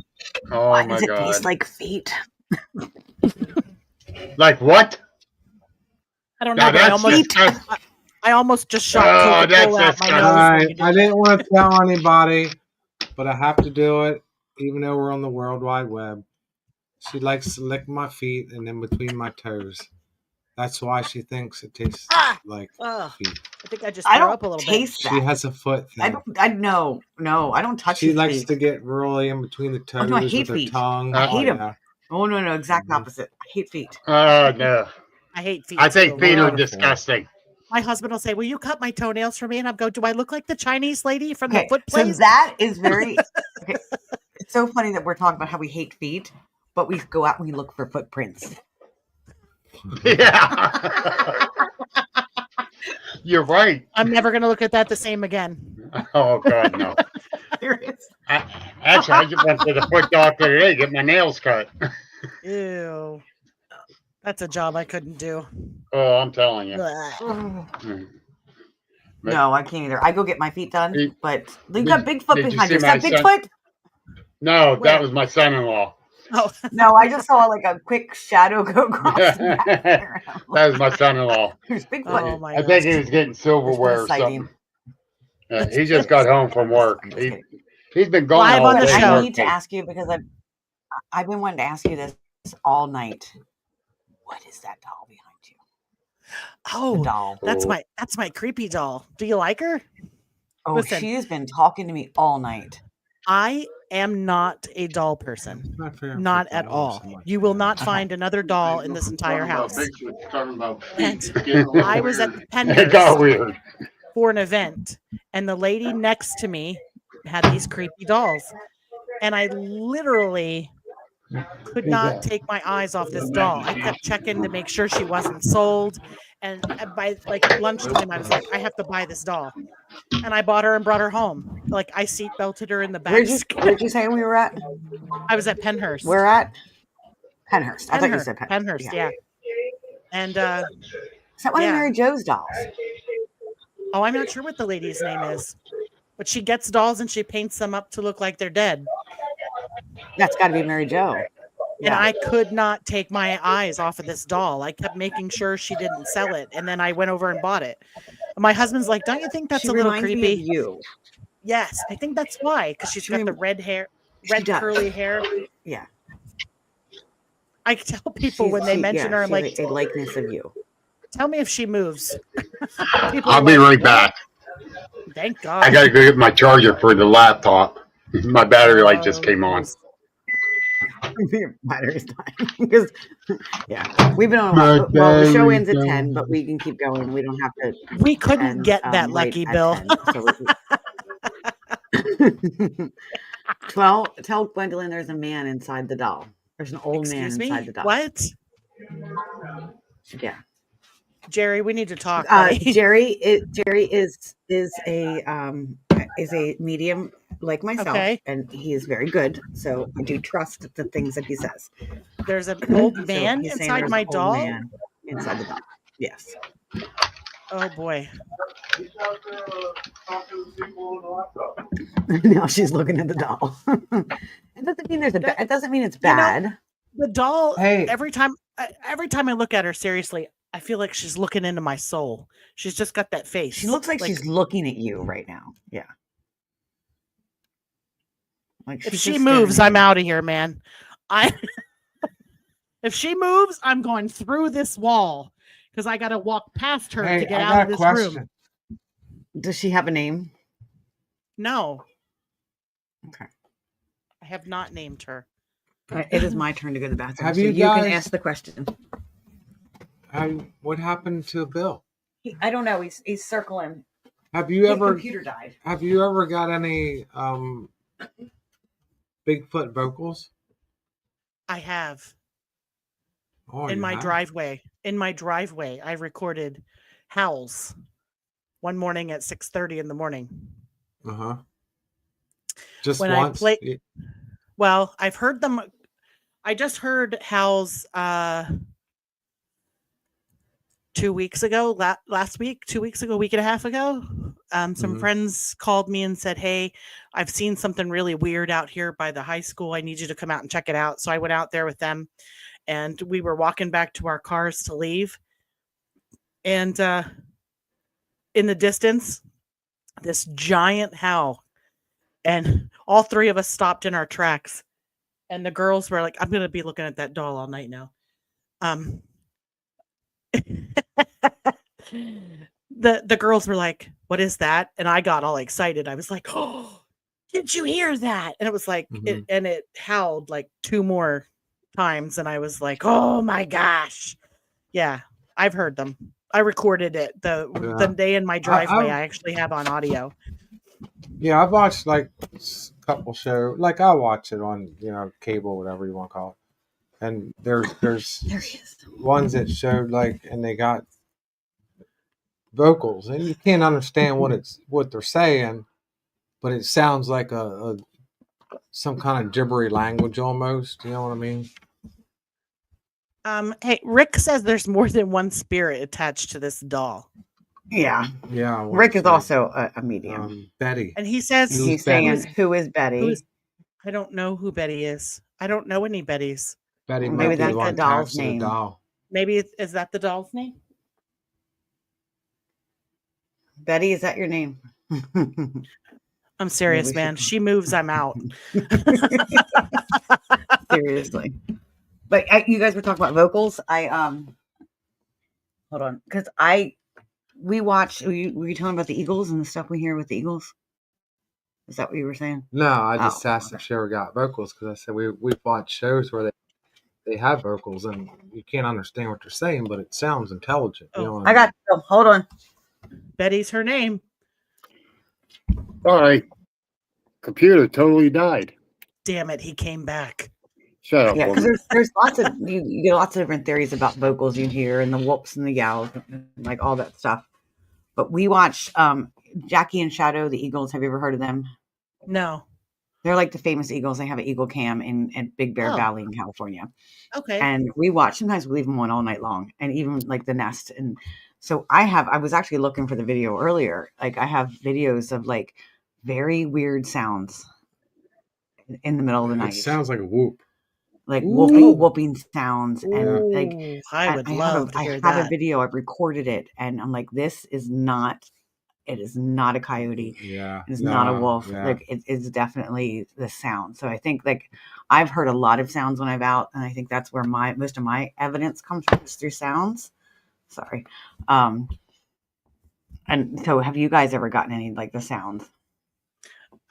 Oh Why my does it God. taste like feet? Like what? I don't know. I almost just shot Coca-Cola out my nose. I didn't want to tell anybody, but I have to do it, even though we're on the World Wide Web. She likes to lick my feet and in between my toes. That's why she thinks it tastes like feet. I think I just threw up a little bit. That. She has a foot thing. No, I don't touch She likes feet. to get really in between the toes I hate with feet. her tongue. I hate them. Oh, no, exact opposite. I hate feet. Oh, no. I hate feet. I think feet are disgusting. My husband will say, will you cut my toenails for me? And I'll go, do I look like the Chinese lady from the foot place? So that is very... It's so funny that we're talking about how we hate feet, but we go out and we look for footprints. Yeah. You're right. I'm never going to look at that the same again. Oh, God, no. Actually, I just went to the foot doctor today to get my nails cut. Ew. That's a job I couldn't do. Oh, I'm telling you. No, I can't either. I go get my feet done, but you got Bigfoot did you behind see you. Is that my son? Bigfoot? No, Where? that was my son-in-law. Oh, No, I just saw like a quick shadow go across the back there. That was my son-in-law. There's Bigfoot. oh my I think he gosh. was getting There's been silverware a or sighting. something. He just got home from work. I'm just kidding. He's been gone Live all on the day. show. I need to ask you because I've been wanting to ask you this all night. What is that doll behind you? Oh, The doll. that's my creepy doll. Do you like her? Oh, Listen. she has been talking to me all night. I am not a doll person. Not at all. You will not find another doll in this entire house. And I was at the It got Penhurst weird. for an event, and the lady next to me had these creepy dolls. And I literally could not take my eyes off this doll. I kept checking to make sure she wasn't sold. And by like lunchtime, I was like, I have to buy this doll. And I bought her and brought her home. Like I seat belted her in the back. Where'd you say we were at? I was at Penhurst. We're at Penhurst. I thought you said Penhurst, yeah. And is that one of Mary Jo's dolls? Oh, I'm not sure what the lady's name is. But she gets dolls and she paints them up to look like they're dead. That's got to be Mary Jo. And I could not take my eyes off of this doll. I kept making sure she didn't sell it. And then I went over and bought it. My husband's like, don't you think that's a little creepy? Me of you. Yes, I think that's why. Because she's got the red hair, curly hair. Yeah. I tell people when they mention her, I'm like, a likeness of you. Tell me if she moves. I'll be right back. Thank God. I got to go get my charger for the laptop. My battery light just came on. Your battery's dying because we've been on a while. Well, the show ends at 10, but we can keep going. We don't have to. We couldn't get that lucky, Bill. 10, so tell Gwendolyn there's a man inside the doll. There's an old man inside the doll. What? Yeah. Jerry, we need to talk. Jerry is a medium like myself, and he is very good. So I do trust the things that he says. There's an old man inside my doll. Inside the doll. Yes. Oh boy. Now she's looking at the doll. It doesn't mean it doesn't mean it's bad. You know, the doll. Hey. Every time I look at her seriously, I feel like she's looking into my soul. She's just got that face. She looks like she's looking at you right now. Yeah. Like if she moves, I'm out of here, man. If she moves, I'm going through this wall because I got to walk past her to get out of this room. Does she have a name? No. Okay. I have not named her. It is my turn to go to the bathroom. Have you can ask the question. What happened to Bill? I don't know. He's circling. Have you ever? Computer died. Have you ever got any Bigfoot vocals? I have. Oh, in my driveway. In my driveway, I recorded howls one morning at 6:30 in the morning. Just when once. Well, I've heard them. I just heard howls 2 weeks ago, last week, 2 weeks ago, a week and a half ago. Some friends called me and said, hey, I've seen something really weird out here by the high school. I need you to come out and check it out. So I went out there with them and we were walking back to our cars to leave. And in the distance, this giant howl. And all three of us stopped in our tracks. And the girls were like, I'm going to be looking at that doll all night now. The girls were like, what is that? And I got all excited. I was like, oh, did you hear that? And it was like, it howled like 2 more times. And I was like, oh my gosh. Yeah, I've heard them. I recorded it the day in my driveway. I actually have on audio. Yeah, I've watched like a couple shows. Like I watch it on, cable, whatever you want to call it. And there's ones that showed like, and they got vocals, and you can't understand what they're saying, but it sounds like some kind of gibbery language almost. You know what I mean? Hey, Rick says there's more than one spirit attached to this doll. Yeah. Yeah. Rick is also a medium. Betty. And he says he's saying, who is Betty? I don't know who Betty is. I don't know any Bettys. Betty Maybe might be that's the one the doll's attached to the name. doll. Maybe is that the doll's name? Betty, is that your name? I'm serious, man. She moves, I'm out. Seriously. But you guys were talking about vocals. Hold on, because we watch. Were you talking about the Eagles and the stuff we hear with the Eagles? Is that what you were saying? No, I just asked if she ever got vocals because I said we've watched shows where they have vocals and you can't understand what they're saying, but it sounds intelligent. You know what I got you. Hold on. Betty's her name. Sorry. Computer totally died. Damn it, he came back. Shut up. Yeah, because there's lots of you get lots of different theories about vocals you hear and the whoops and the yowls, like all that stuff. But we watch Jackie and Shadow, the Eagles. Have you ever heard of them? No. They're like the famous Eagles. They have an Eagle Cam in Big Bear Valley in California. Okay. And we watch. Sometimes we leave them on all night long, and even like the nest. And so I was actually looking for the video earlier. Like I have videos of like very weird sounds in the middle of the night. It sounds like a whoop. Like whooping sounds. And like I would love to hear that. I have a video. I've recorded it, and I'm like, this is not. It is not a coyote. Yeah. It's not a wolf. Yeah. Like it's definitely the sound. So I think like I've heard a lot of sounds when I'm out, and I think that's where most of my evidence comes from, is through sounds. Sorry. And so have you guys ever gotten any like the sounds?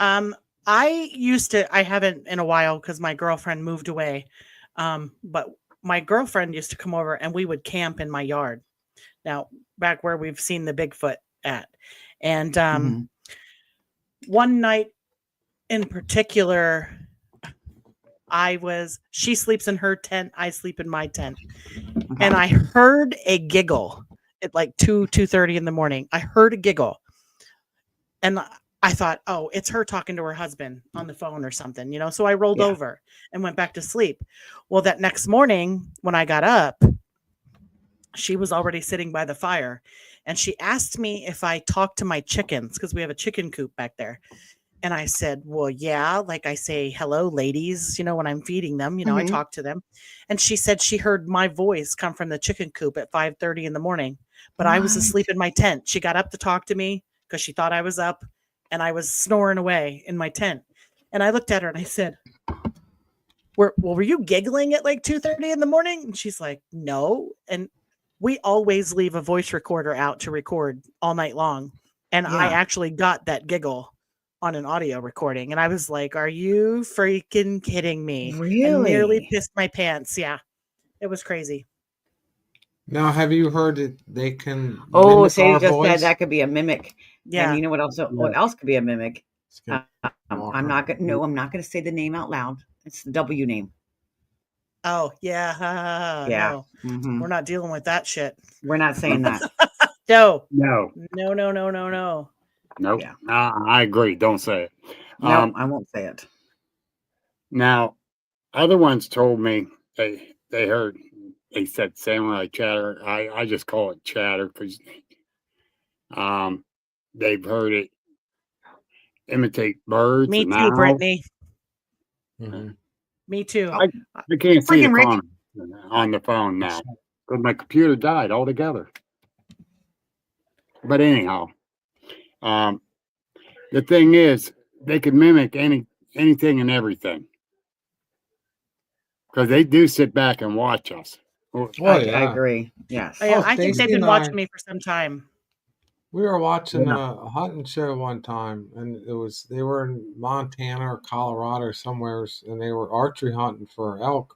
I haven't in a while because my girlfriend moved away. But my girlfriend used to come over and we would camp in my yard. Now, back where we've seen the Bigfoot at. And one night in particular, she sleeps in her tent, I sleep in my tent. Okay. And I heard a giggle at like 2:30 in the morning. I heard a giggle. And I thought, oh, it's her talking to her husband on the phone or something, you know? So I rolled over and went back to sleep. Well, that next morning when I got up, she was already sitting by the fire. And she asked me if I talked to my chickens, because we have a chicken coop back there. And I said, well, yeah, like I say, hello, ladies, you know, when I'm feeding them, you know, I talk to them. And she said she heard my voice come from the chicken coop at 5:30 in the morning, but I was asleep in my tent. She got up to talk to me because she thought I was up and I was snoring away in my tent. And I looked at her and I said, were you giggling at like 2:30 in the morning? And she's like, no. And we always leave a voice recorder out to record all night long. And I actually got that giggle on an audio recording. And I was like, are you freaking kidding me? Really? I nearly pissed my pants. Yeah. It was crazy. Now, have you heard that they can Sadie just said that could be a mimic. Yeah. And you know what else? What else could be a mimic? I'm not going to say the name out loud. It's the W name. Oh, yeah. Yeah. No. We're not dealing with that shit. We're not saying that. No. No. Nope. Yeah. I agree. Don't say it. No, I won't say it. Now, other ones told me they said samurai chatter. I just call it chatter because they've heard it imitate birds. Me too, Brittany. Me too. I can't see the comment on the phone now because my computer died altogether. But anyhow, the thing is, they can mimic anything and everything because they do sit back and watch us. I agree. Yes. I think they've been watching me for some time. We were watching a hunting show one time, and they were in Montana or Colorado or somewhere, and they were archery hunting for elk.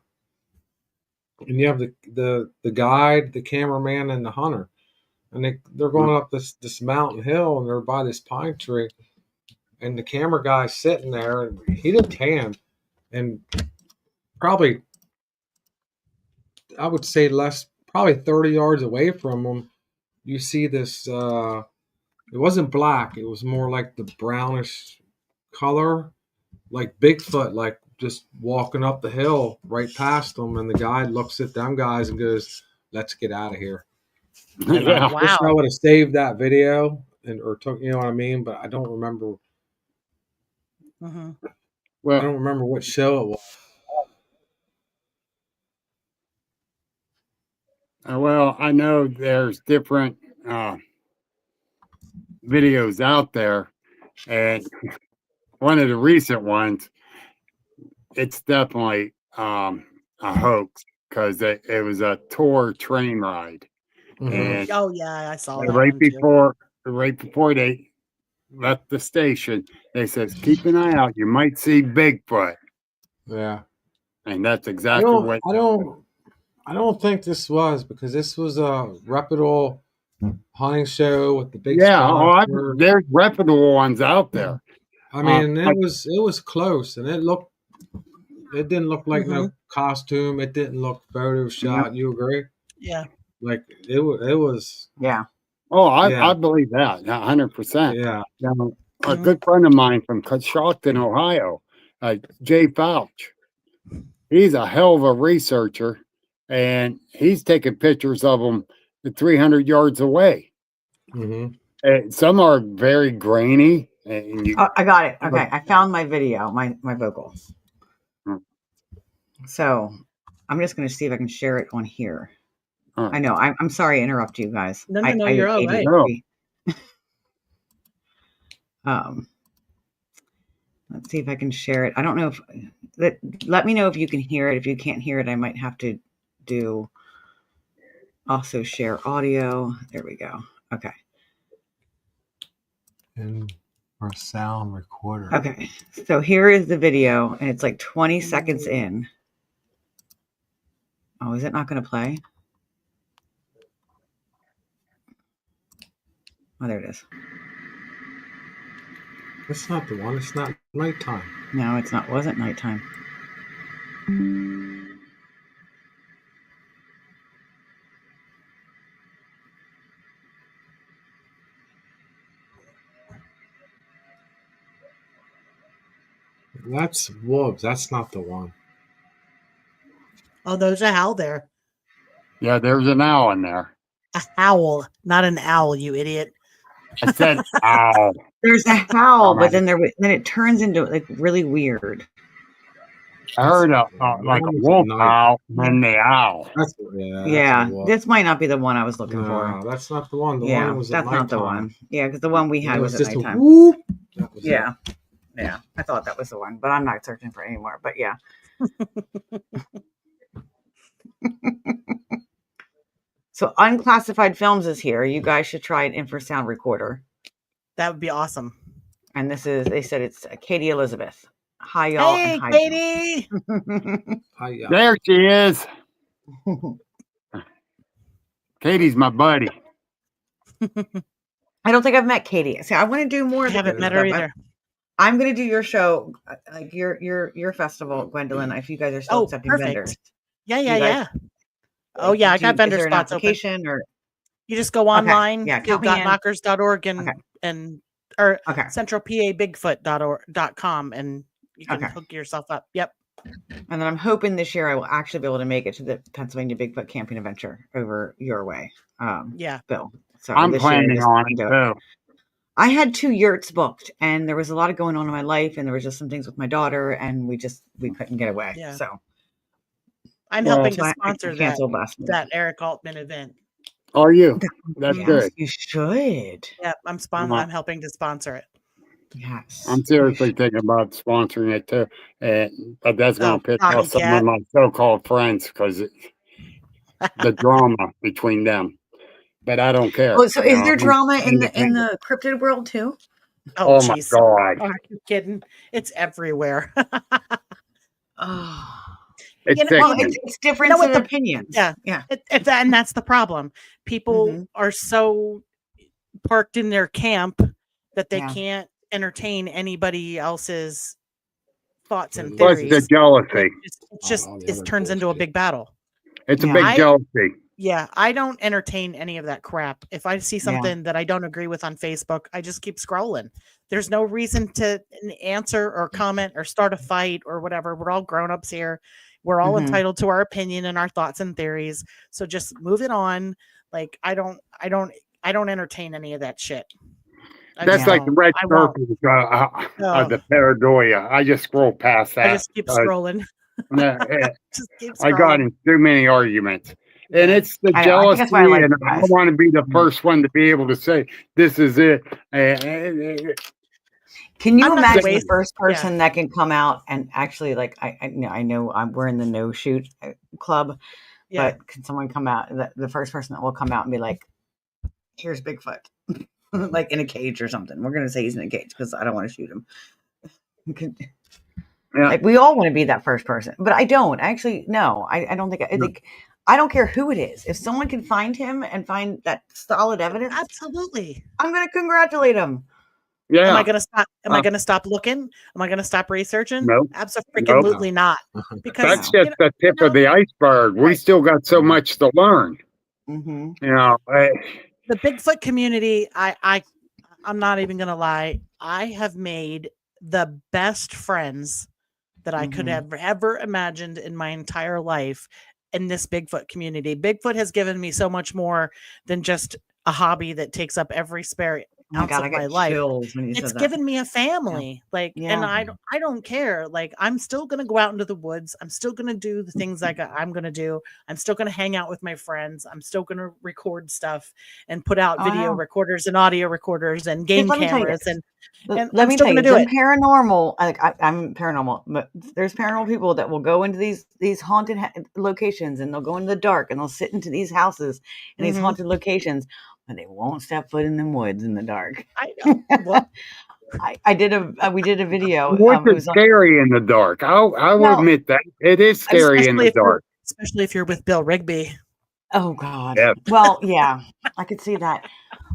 And you have the guide, the cameraman, and the hunter, and they're going up this mountain hill, and they're by this pine tree, and the camera guy's sitting there, and he didn't hand, and probably I would say probably 30 yards away from him, you see this. It wasn't black. It was more like the brownish color, like Bigfoot, like just walking up the hill right past them. And the guy looks at them guys and goes, let's get out of here. And Yeah. I wish I would have saved that video or took, you know what I mean? But I don't remember. Well, I don't remember what show it was. well, I know there's different videos out there, and one of the recent ones, it's definitely a hoax because it was a tour train ride, and I saw that right one before they left the station, they says, "Keep an eye out. You might see Bigfoot." Yeah, and that's exactly what. I don't think this was, because this was a reputable hunting show with the big sponsor. There's reputable ones out there. I mean, it was close, and it didn't look like no costume. It didn't look Photoshop. You agree? Yeah. Like it was. Yeah. Oh, I believe that 100%. Yeah. Now, a good friend of mine from Coshocton, Ohio, Jay Fouch, he's a hell of a researcher, and he's taking pictures of them 300 yards away. And some are very grainy. And I got it. Okay, I found my video, my vocals. So I'm just going to see if I can share it on here. I know. I'm sorry to interrupt you guys. No, you're all right. Let's see if I can share it. I don't know if let me know if you can hear it. If you can't hear it, I might have to do also share audio. There we go. Okay. And our sound recorder. Okay. So here is the video, and it's like 20 seconds in. Oh, is it not going to play? Oh, there it is. It's not the one. It's not nighttime. No, it's not. Wasn't nighttime. That's wolves. That's not the one. Oh, there's a howl there. Yeah, there's an owl in there. A howl, not an owl, you idiot. I said owl. There's a howl, but then it turns into like really weird. I heard like a wolf owl and the owl. This might not be the one I was looking for. That's not the one. The one was that's not the one. Yeah, because the one we had was at nighttime. Yeah, I thought that was the one, but I'm not searching for it anymore. But yeah. So Unclassified Films is here. You guys should try an infrasound recorder. That would be awesome. And they said it's Katie Elizabeth. Hi, y'all. Hey, and hi, Katie. Hi, y'all. There she is. Katie's my buddy. I don't think I've met Katie. See, I want to do more. I haven't met her either. I'm going to do your show, like your festival, Gwendolyn. If you guys are still accepting vendors. Yeah. Oh yeah, I got vendor spots open. Or you just go online, gottknockers.org and centralpabigfoot.com and you can hook yourself up. Yep. And then I'm hoping this year I will actually be able to make it to the Pennsylvania Bigfoot Camping Adventure over your way. Bill. So I'm planning on it too. I had 2 yurts booked, and there was a lot going on in my life, and there was just some things with my daughter, and we couldn't get away. Yeah. So I'm helping to sponsor that Eric Altman event. Are you? That's good. You should. Yeah, I'm helping to sponsor it. Yes. I'm seriously thinking about sponsoring it too. But that's going to piss off some of my so-called friends because the drama between them. But I don't care. Oh, so is there drama in the cryptid world too? Oh my God. Are you kidding? It's everywhere. It's different opinions. Yeah. And that's the problem. People are so parked in their camp that they can't entertain anybody else's thoughts and theories. Plus the jealousy. It turns into a big battle. It's a big jealousy. Yeah, I don't entertain any of that crap. If I see something that I don't agree with on Facebook, I just keep scrolling. There's no reason to answer or comment or start a fight or whatever. We're all grown-ups here. We're all entitled to our opinion and our thoughts and theories. So just move it on. Like I don't entertain any of that shit. That's like the red circle of the pareidolia. I just scroll past that. I just keep scrolling. Just keep scrolling. I got in too many arguments. And it's the jealousy, and I want to be the first one to be able to say, this is it. Can you imagine the first person that can come out and actually, like, I know we're in the no shoot club, but can someone come out, the first person that will come out and be like, here's Bigfoot, like in a cage or something. We're going to say he's in a cage because I don't want to shoot him. Like, we all want to be that first person, but I don't actually. No, I don't think. I think I don't care who it is. If someone can find him and find that solid evidence, absolutely, I'm going to congratulate him. Yeah. Am I going to stop? Am I going to stop looking? Am I going to stop researching? Nope. Absolutely not. Because that's just the tip of the iceberg. We still got so much to learn. You know, the Bigfoot community. I'm not even going to lie. I have made the best friends that I could have ever imagined in my entire life in this Bigfoot community. Bigfoot has given me so much more than just a hobby that takes up every spare ounce of my life. It's given me a family. And I don't care. Like, I'm still going to go out into the woods. I'm still going to do the things I'm going to do. I'm still going to hang out with my friends. I'm still going to record stuff and put out video recorders and audio recorders and game cameras. And let me tell you, paranormal, I'm paranormal, but there's paranormal people that will go into these haunted locations, and they'll go into the dark, and they'll sit into these houses and these haunted locations, and they won't step foot in them woods in the dark. I know. Well, we did a video. Woods is scary in the dark. I'll admit that it is scary in the dark, especially if you're with Bill Rigby. Oh God. Yeah. Well, yeah, I could see that.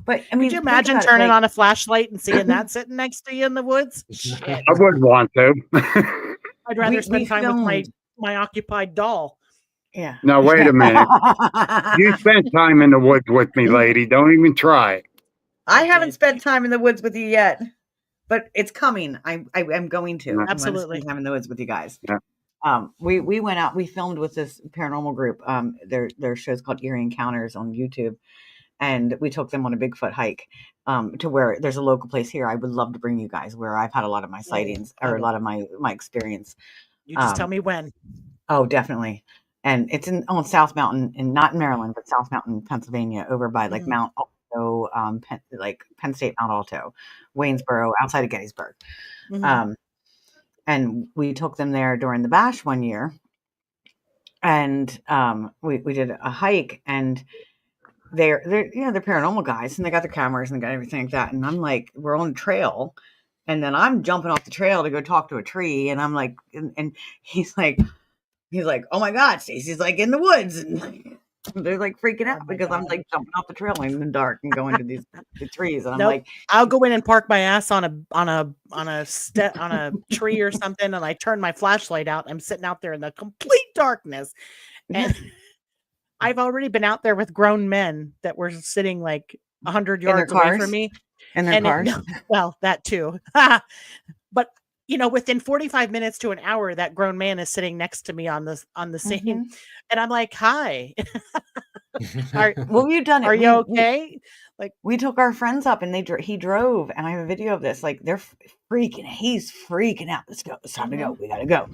But I mean, could you imagine turning on a flashlight and seeing that sitting next to you in the woods? Shit. I wouldn't want to. I'd rather spend time with my occupied doll. Yeah. Now wait a minute. You spent time in the woods with me, lady. Don't even try it. I haven't spent time in the woods with you yet, but it's coming. I'm going to. Absolutely. Spend time in the woods with you guys. Yeah. We went out. We filmed with this paranormal group. Their show's called Eerie Encounters on YouTube, and we took them on a Bigfoot hike to where there's a local place here. I would love to bring you guys where I've had a lot of my sightings or a lot of my experience. You just tell me when. Oh, definitely. And it's on South Mountain, and not in Maryland, but South Mountain, Pennsylvania, over by like Mount Alto, Penn State, Mount Alto, Waynesboro, outside of Gettysburg. And we took them there during the bash one year, and we did a hike, and they're paranormal guys, and they got their cameras and they got everything like that. And I'm like, we're on a trail, and then I'm jumping off the trail to go talk to a tree, and I'm like, and he's like, oh my God, Stacy's like in the woods, and they're like freaking out because I'm like jumping off the trail in the dark and going to the trees, and I'm like, I'll go in and park my ass on a tree or something, and I turn my flashlight out. I'm sitting out there in the complete darkness, and I've already been out there with grown men that were sitting like 100 yards away from me, in their cars. Well, that too, but. Within 45 minutes to an hour, that grown man is sitting next to me on the scene, and I'm like, "Hi, you've done it. Are you okay?" Like, we took our friends up, and he drove, and I have a video of this. Like, they're freaking. He's freaking out. Let's go. It's time to go. We gotta go.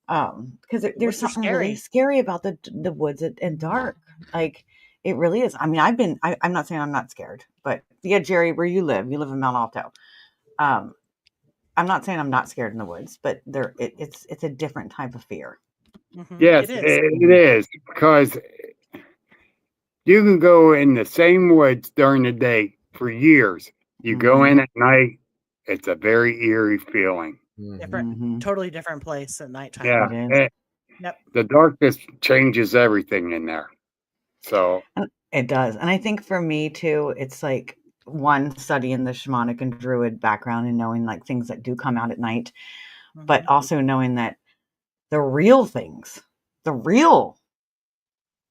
Because there's something really scary about the woods and dark. Like, it really is. I mean, I'm not saying I'm not scared, but yeah, Jerry, where you live in Mount Alto. I'm not saying I'm not scared in the woods, but it's a different type of fear. Yes, it is, because you can go in the same woods during the day for years. You go in at night, it's a very eerie feeling. Different, totally different place at nighttime. Yeah, the darkness changes everything in there. So it does, and I think for me too, it's like. One, studying the shamanic and druid background and knowing like things that do come out at night, but also knowing that the real things, the real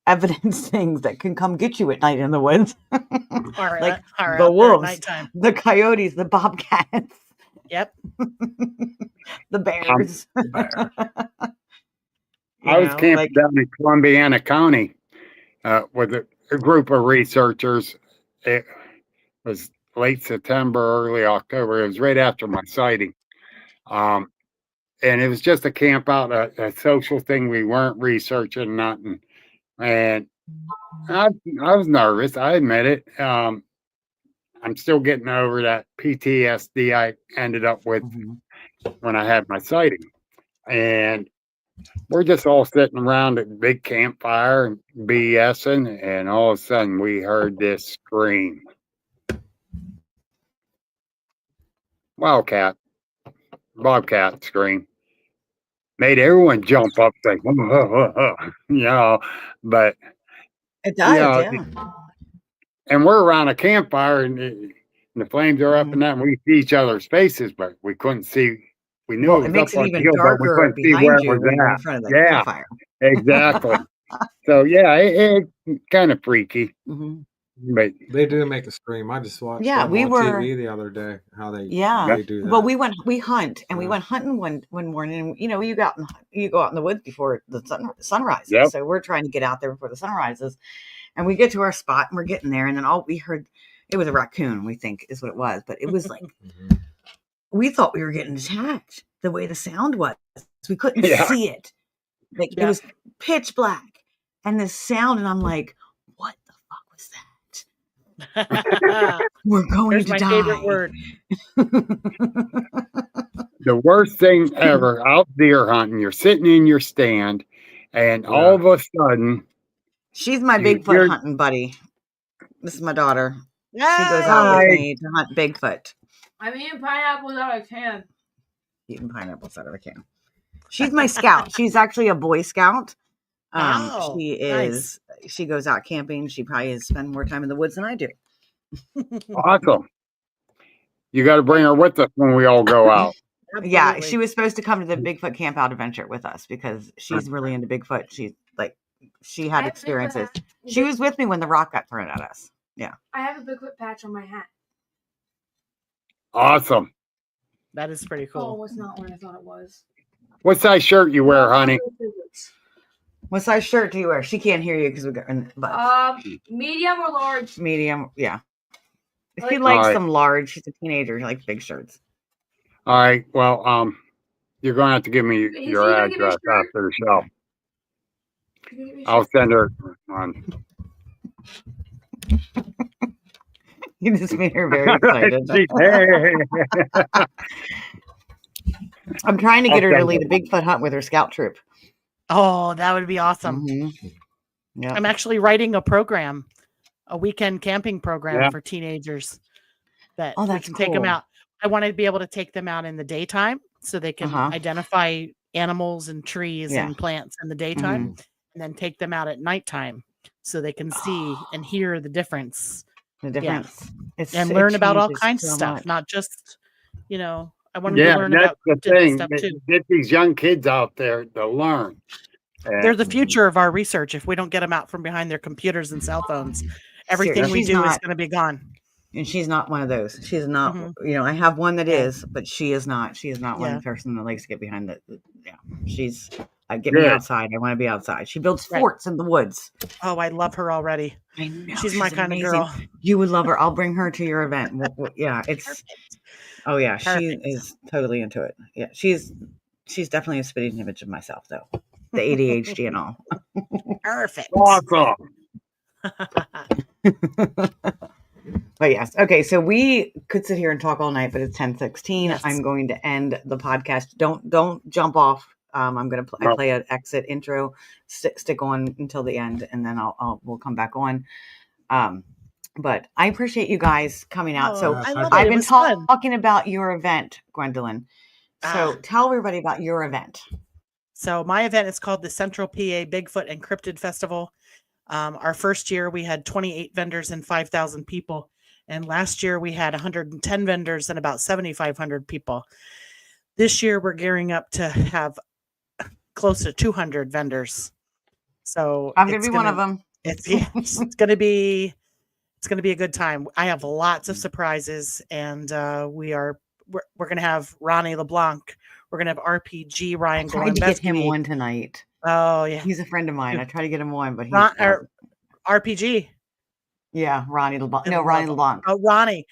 evidence things that can come get you at night in the woods, like the wolves, the coyotes, the bobcats, Yep. The bears. I was camping down in Columbiana County with a group of researchers. It was late September, early October. It was right after my sighting. And it was just a camp out, a social thing. We weren't researching nothing. And I was nervous. I admit it. I'm still getting over that PTSD I ended up with when I had my sighting. And we're just all sitting around at a big campfire and BSing, and all of a sudden we heard this scream. Bobcat scream. Made everyone jump up, like, but it does, yeah. And we're around a campfire, and the flames are up and that, and we see each other's faces, but we couldn't see. We knew it makes was it even darker behind you when you're in front of the campfire. Exactly. So it's kind of freaky. But they do make a scream. I just watched we on TV the other day how they do that. Well, we hunt, and we went hunting one morning, and you go out in the woods before the sun rises. Yep. So we're trying to get out there before the sun rises, and we get to our spot, and we're getting there, and then all we heard, it was a raccoon, we think is what it was, but it was like we thought we were getting attacked the way the sound was. We couldn't see it. Like it was pitch black, and the sound, and I'm like, what the fuck was that? We're going to die. My favorite word. The worst thing ever, out deer hunting, you're sitting in your stand, and all of a sudden, she's my Bigfoot hunting buddy. This is my daughter. She goes out with me to hunt Bigfoot. I'm eating pineapples out of a can. Eating pineapples out of a can. She's my scout. She's actually a Boy Scout. She is. Nice. She goes out camping. She probably has spent more time in the woods than I do. Awesome. You got to bring her with us when we all go out. Yeah, she was supposed to come to the Bigfoot camp out adventure with us because she's really into Bigfoot. She had experiences. She was with me when the rock got thrown at us. Yeah. I have a Bigfoot patch on my hat. Awesome. That is pretty cool. Oh, it's not what I thought it was. What size shirt you wear, honey? What size shirt do you wear? She can't hear you because we got medium or large? Medium, yeah. If she likes them large, she's a teenager. She likes big shirts. All right. Well, you're going to have to give me your address after the show. I'll send her one. You just made her very excited. I'm trying to get her to lead a Bigfoot hunt with her scout troop. Oh, that would be awesome. Yeah. I'm actually writing a program, a weekend camping program for teenagers that we can take them out. I want to be able to take them out in the daytime so they can identify animals and trees and plants in the daytime, and then take them out at nighttime so they can see and hear the difference. And learn about all kinds of stuff, not just, I want them to learn about the thing. Stuff too. Get these young kids out there to learn. They're the future of our research. If we don't get them out from behind their computers and cell phones, everything we do is going to be gone. And she's not one of those. She's not, I have one that is, but she is not. She is not one person that likes to get behind the she's, get me outside. I want to be outside. She builds forts in the woods. Oh, I love her already. I know. She's my kind of girl. You would love her. I'll bring her to your event. It's, oh yeah, she is totally into it. Yeah, she's definitely a spitting image of myself though. The ADHD and all. Perfect. Awesome. But yes. Okay. So we could sit here and talk all night, but it's 10:16. Yes. I'm going to end the podcast. Don't jump off. I'm going to play an exit intro, stick on until the end, and then we'll come back on. But I appreciate you guys coming out. So I've been talking about your event, Gwendolyn. So tell everybody about your event. So my event is called the Central PA Bigfoot and Cryptid Festival. Our first year we had 28 vendors and 5,000 people. And last year we had 110 vendors and about 7,500 people. This year we're gearing up to have close to 200 vendors. So I'm going to be one of them. It's going to be a good time. I have lots of surprises, and we are we're going to have Ronnie LeBlanc. We're going to have RPG Ryan. I tried to get him on tonight. Oh yeah, he's a friend of mine. I tried to get him on, but he's RPG. Yeah, Ronnie LeBlanc. No, Ronnie LeBlanc. Oh, Ronnie.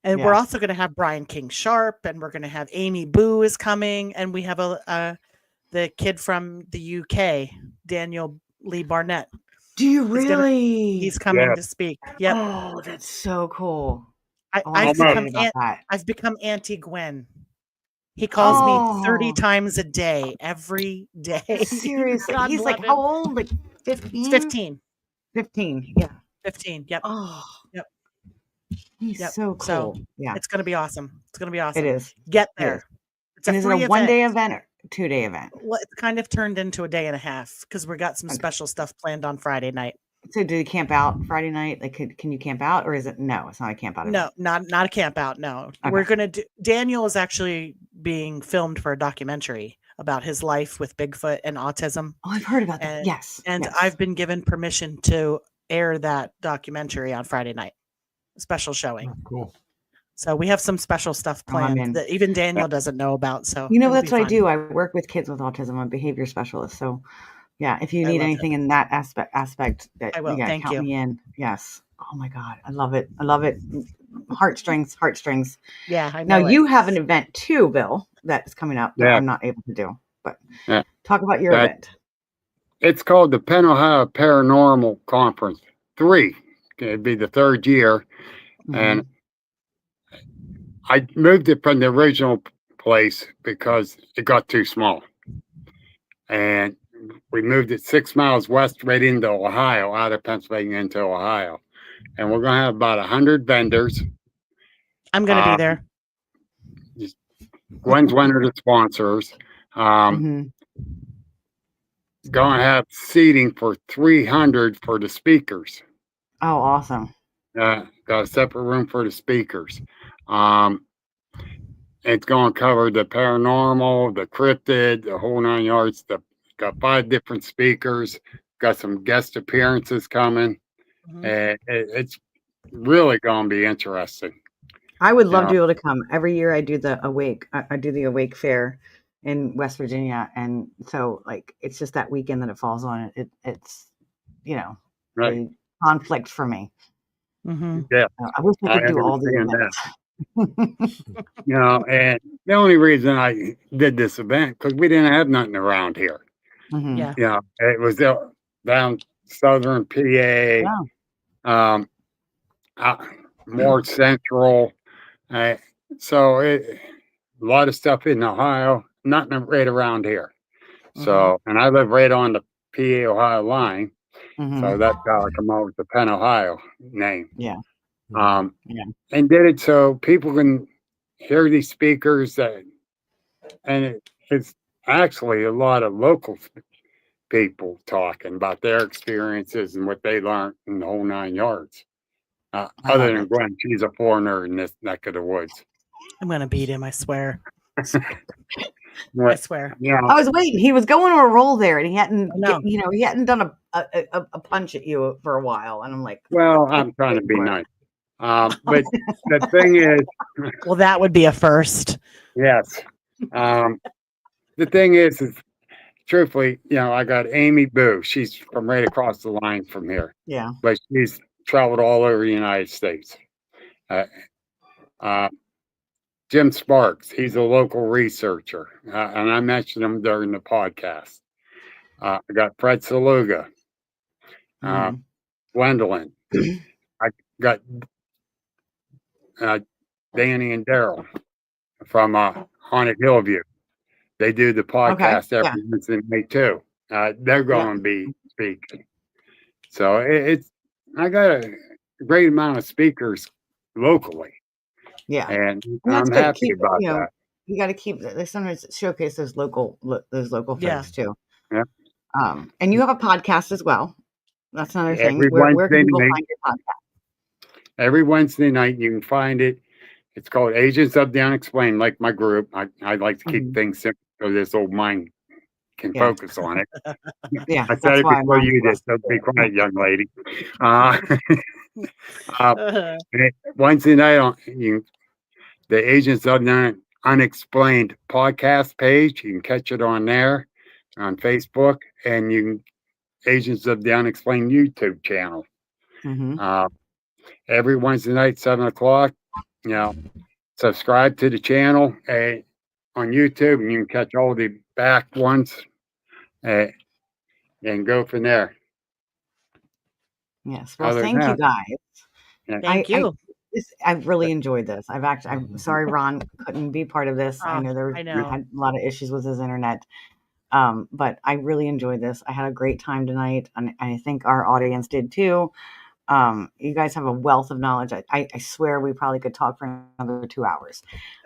And we're also going to have Brian King Sharp, and we're going to have Amy Boo is coming, and we have the kid from the UK, Daniel Lee Barnett. Do you really? He's coming to speak. Yep. Oh, that's so cool. I've become Auntie Gwen. He calls me 30 times a day, every day. Seriously. He's like, how old? Like 15? 15. 15. Yeah. 15. Yep. Oh. Yep. He's so cool. So, yeah. It's going to be awesome. It's going to be awesome. It is. Get there. Is it a 1-day event or 2-day event? Well, it's kind of turned into a day and a half because we got some special stuff planned on Friday night. So do you camp out Friday night? Like, can you camp out, or is it? No, it's not a camp out event. No, not a camp out. No, okay. We're going to do. Daniel is actually being filmed for a documentary about his life with Bigfoot and autism. Oh, I've heard about that. Yes. And I've been given permission to air that documentary on Friday night. Special showing. Oh, cool. So we have some special stuff planned that even Daniel doesn't know about. So that's what I do. I work with kids with autism. I'm a behavior specialist. So yeah, if you need anything in that aspect, I will. Thank you. Count me in. Yes. Oh my God, I love it. I love it. Heartstrings. Yeah. I know now you have an event too, Bill, that's coming up that I'm not able to do. But talk about your event. It's called the Penn Ohio Paranormal Conference 3. It'd be the 3rd year, and I moved it from the original place because it got too small, and we moved it 6 miles west right into Ohio, out of Pennsylvania into Ohio. And we're going to have about 100 vendors. I'm going to be there. Gwen's one of the sponsors. Going to have seating for 300 for the speakers. Oh, awesome. Got a separate room for the speakers. It's going to cover the paranormal, the cryptid, the whole 9 yards. Got 5 different speakers. Got some guest appearances coming. And it's really going to be interesting. I would love to be able to come. Every year I do the Awake. I do the Awake Fair in West Virginia. And so like, it's just that weekend that it falls on. It's, a conflict for me. Yeah. I wish I could do all the events. And the only reason I did this event, because we didn't have nothing around here. It was down southern PA, more central. So a lot of stuff in Ohio, nothing right around here. So, and I live right on the PA Ohio line. So that's how I come up with the Penn Ohio name. And did it so people can hear these speakers and it's actually a lot of local people talking about their experiences and what they learned in the whole 9 yards. Other than Gwen, she's a foreigner in this neck of the woods. I'm going to beat him, I swear. I swear. I was waiting. He was going on a roll there, and he hadn't, he hadn't done a punch at you for a while. And I'm like, well, I'm trying to be nice. But the thing is, well, that would be a first. Yes. The thing is truthfully, I got Amy Boo. She's from right across the line from here. Yeah. But she's traveled all over the United States. Jim Sparks, he's a local researcher, and I mentioned him during the podcast. I got Fred Saluga, Gwendolyn. I got Danny and Daryl from Haunted Hillview. They do the podcast every Wednesday night too. They're going to be speaking. So I got a great amount of speakers locally. Yeah, and I'm happy about that. You got to keep. They sometimes showcase those local folks too. Yeah. And you have a podcast as well. That's another thing. Where can people find your podcast? Every Wednesday night, you can find it. It's called Agents of the Unexplained, like my group. I like to keep things simple so this old mind can focus on it. I said it before you did, so be quiet, young lady. Wednesday night, you the Agents of the Unexplained podcast page. You can catch it on there, on Facebook, and you can Agents of the Unexplained YouTube channel. Every Wednesday night, 7:00. Subscribe to the channel on YouTube, and you can catch all the back ones and go from there. Yes. Well, thank you guys. Thank you. I've really enjoyed this. I'm sorry Ron couldn't be part of this. I know I had a lot of issues with his internet. But I really enjoyed this. I had a great time tonight, and I think our audience did too. You guys have a wealth of knowledge. I swear we probably could talk for another 2 hours.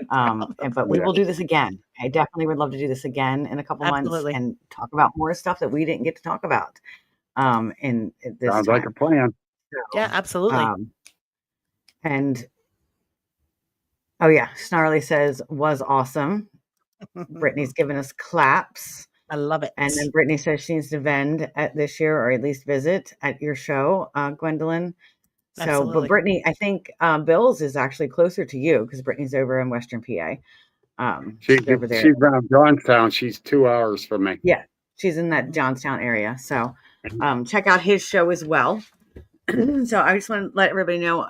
But we will do this again. I definitely would love to do this again in a couple months and talk about more stuff that we didn't get to talk about. In this sounds time. like a plan. So, yeah, absolutely. And oh yeah, Snarly says was awesome. Brittany's given us claps. I love it. And then Brittany says she needs to vend at this year, or at least visit at your show, Gwendolyn. So, Absolutely. but Brittany, I think Bill's is actually closer to you because Brittany's over in Western PA. She's over there. She's around Johnstown. She's 2 hours from me. Yeah, she's in that Johnstown area. So, check out his show as well. So I just want to let everybody know,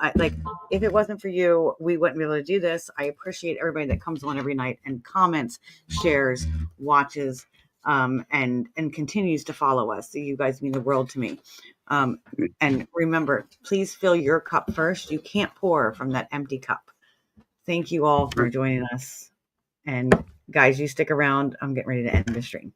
if it wasn't for you, we wouldn't be able to do this. I appreciate everybody that comes on every night and comments, shares, watches, and continues to follow us. So you guys mean the world to me. And remember, please fill your cup first. You can't pour from that empty cup. Thank you all for joining us. And guys, you stick around. I'm getting ready to end the stream.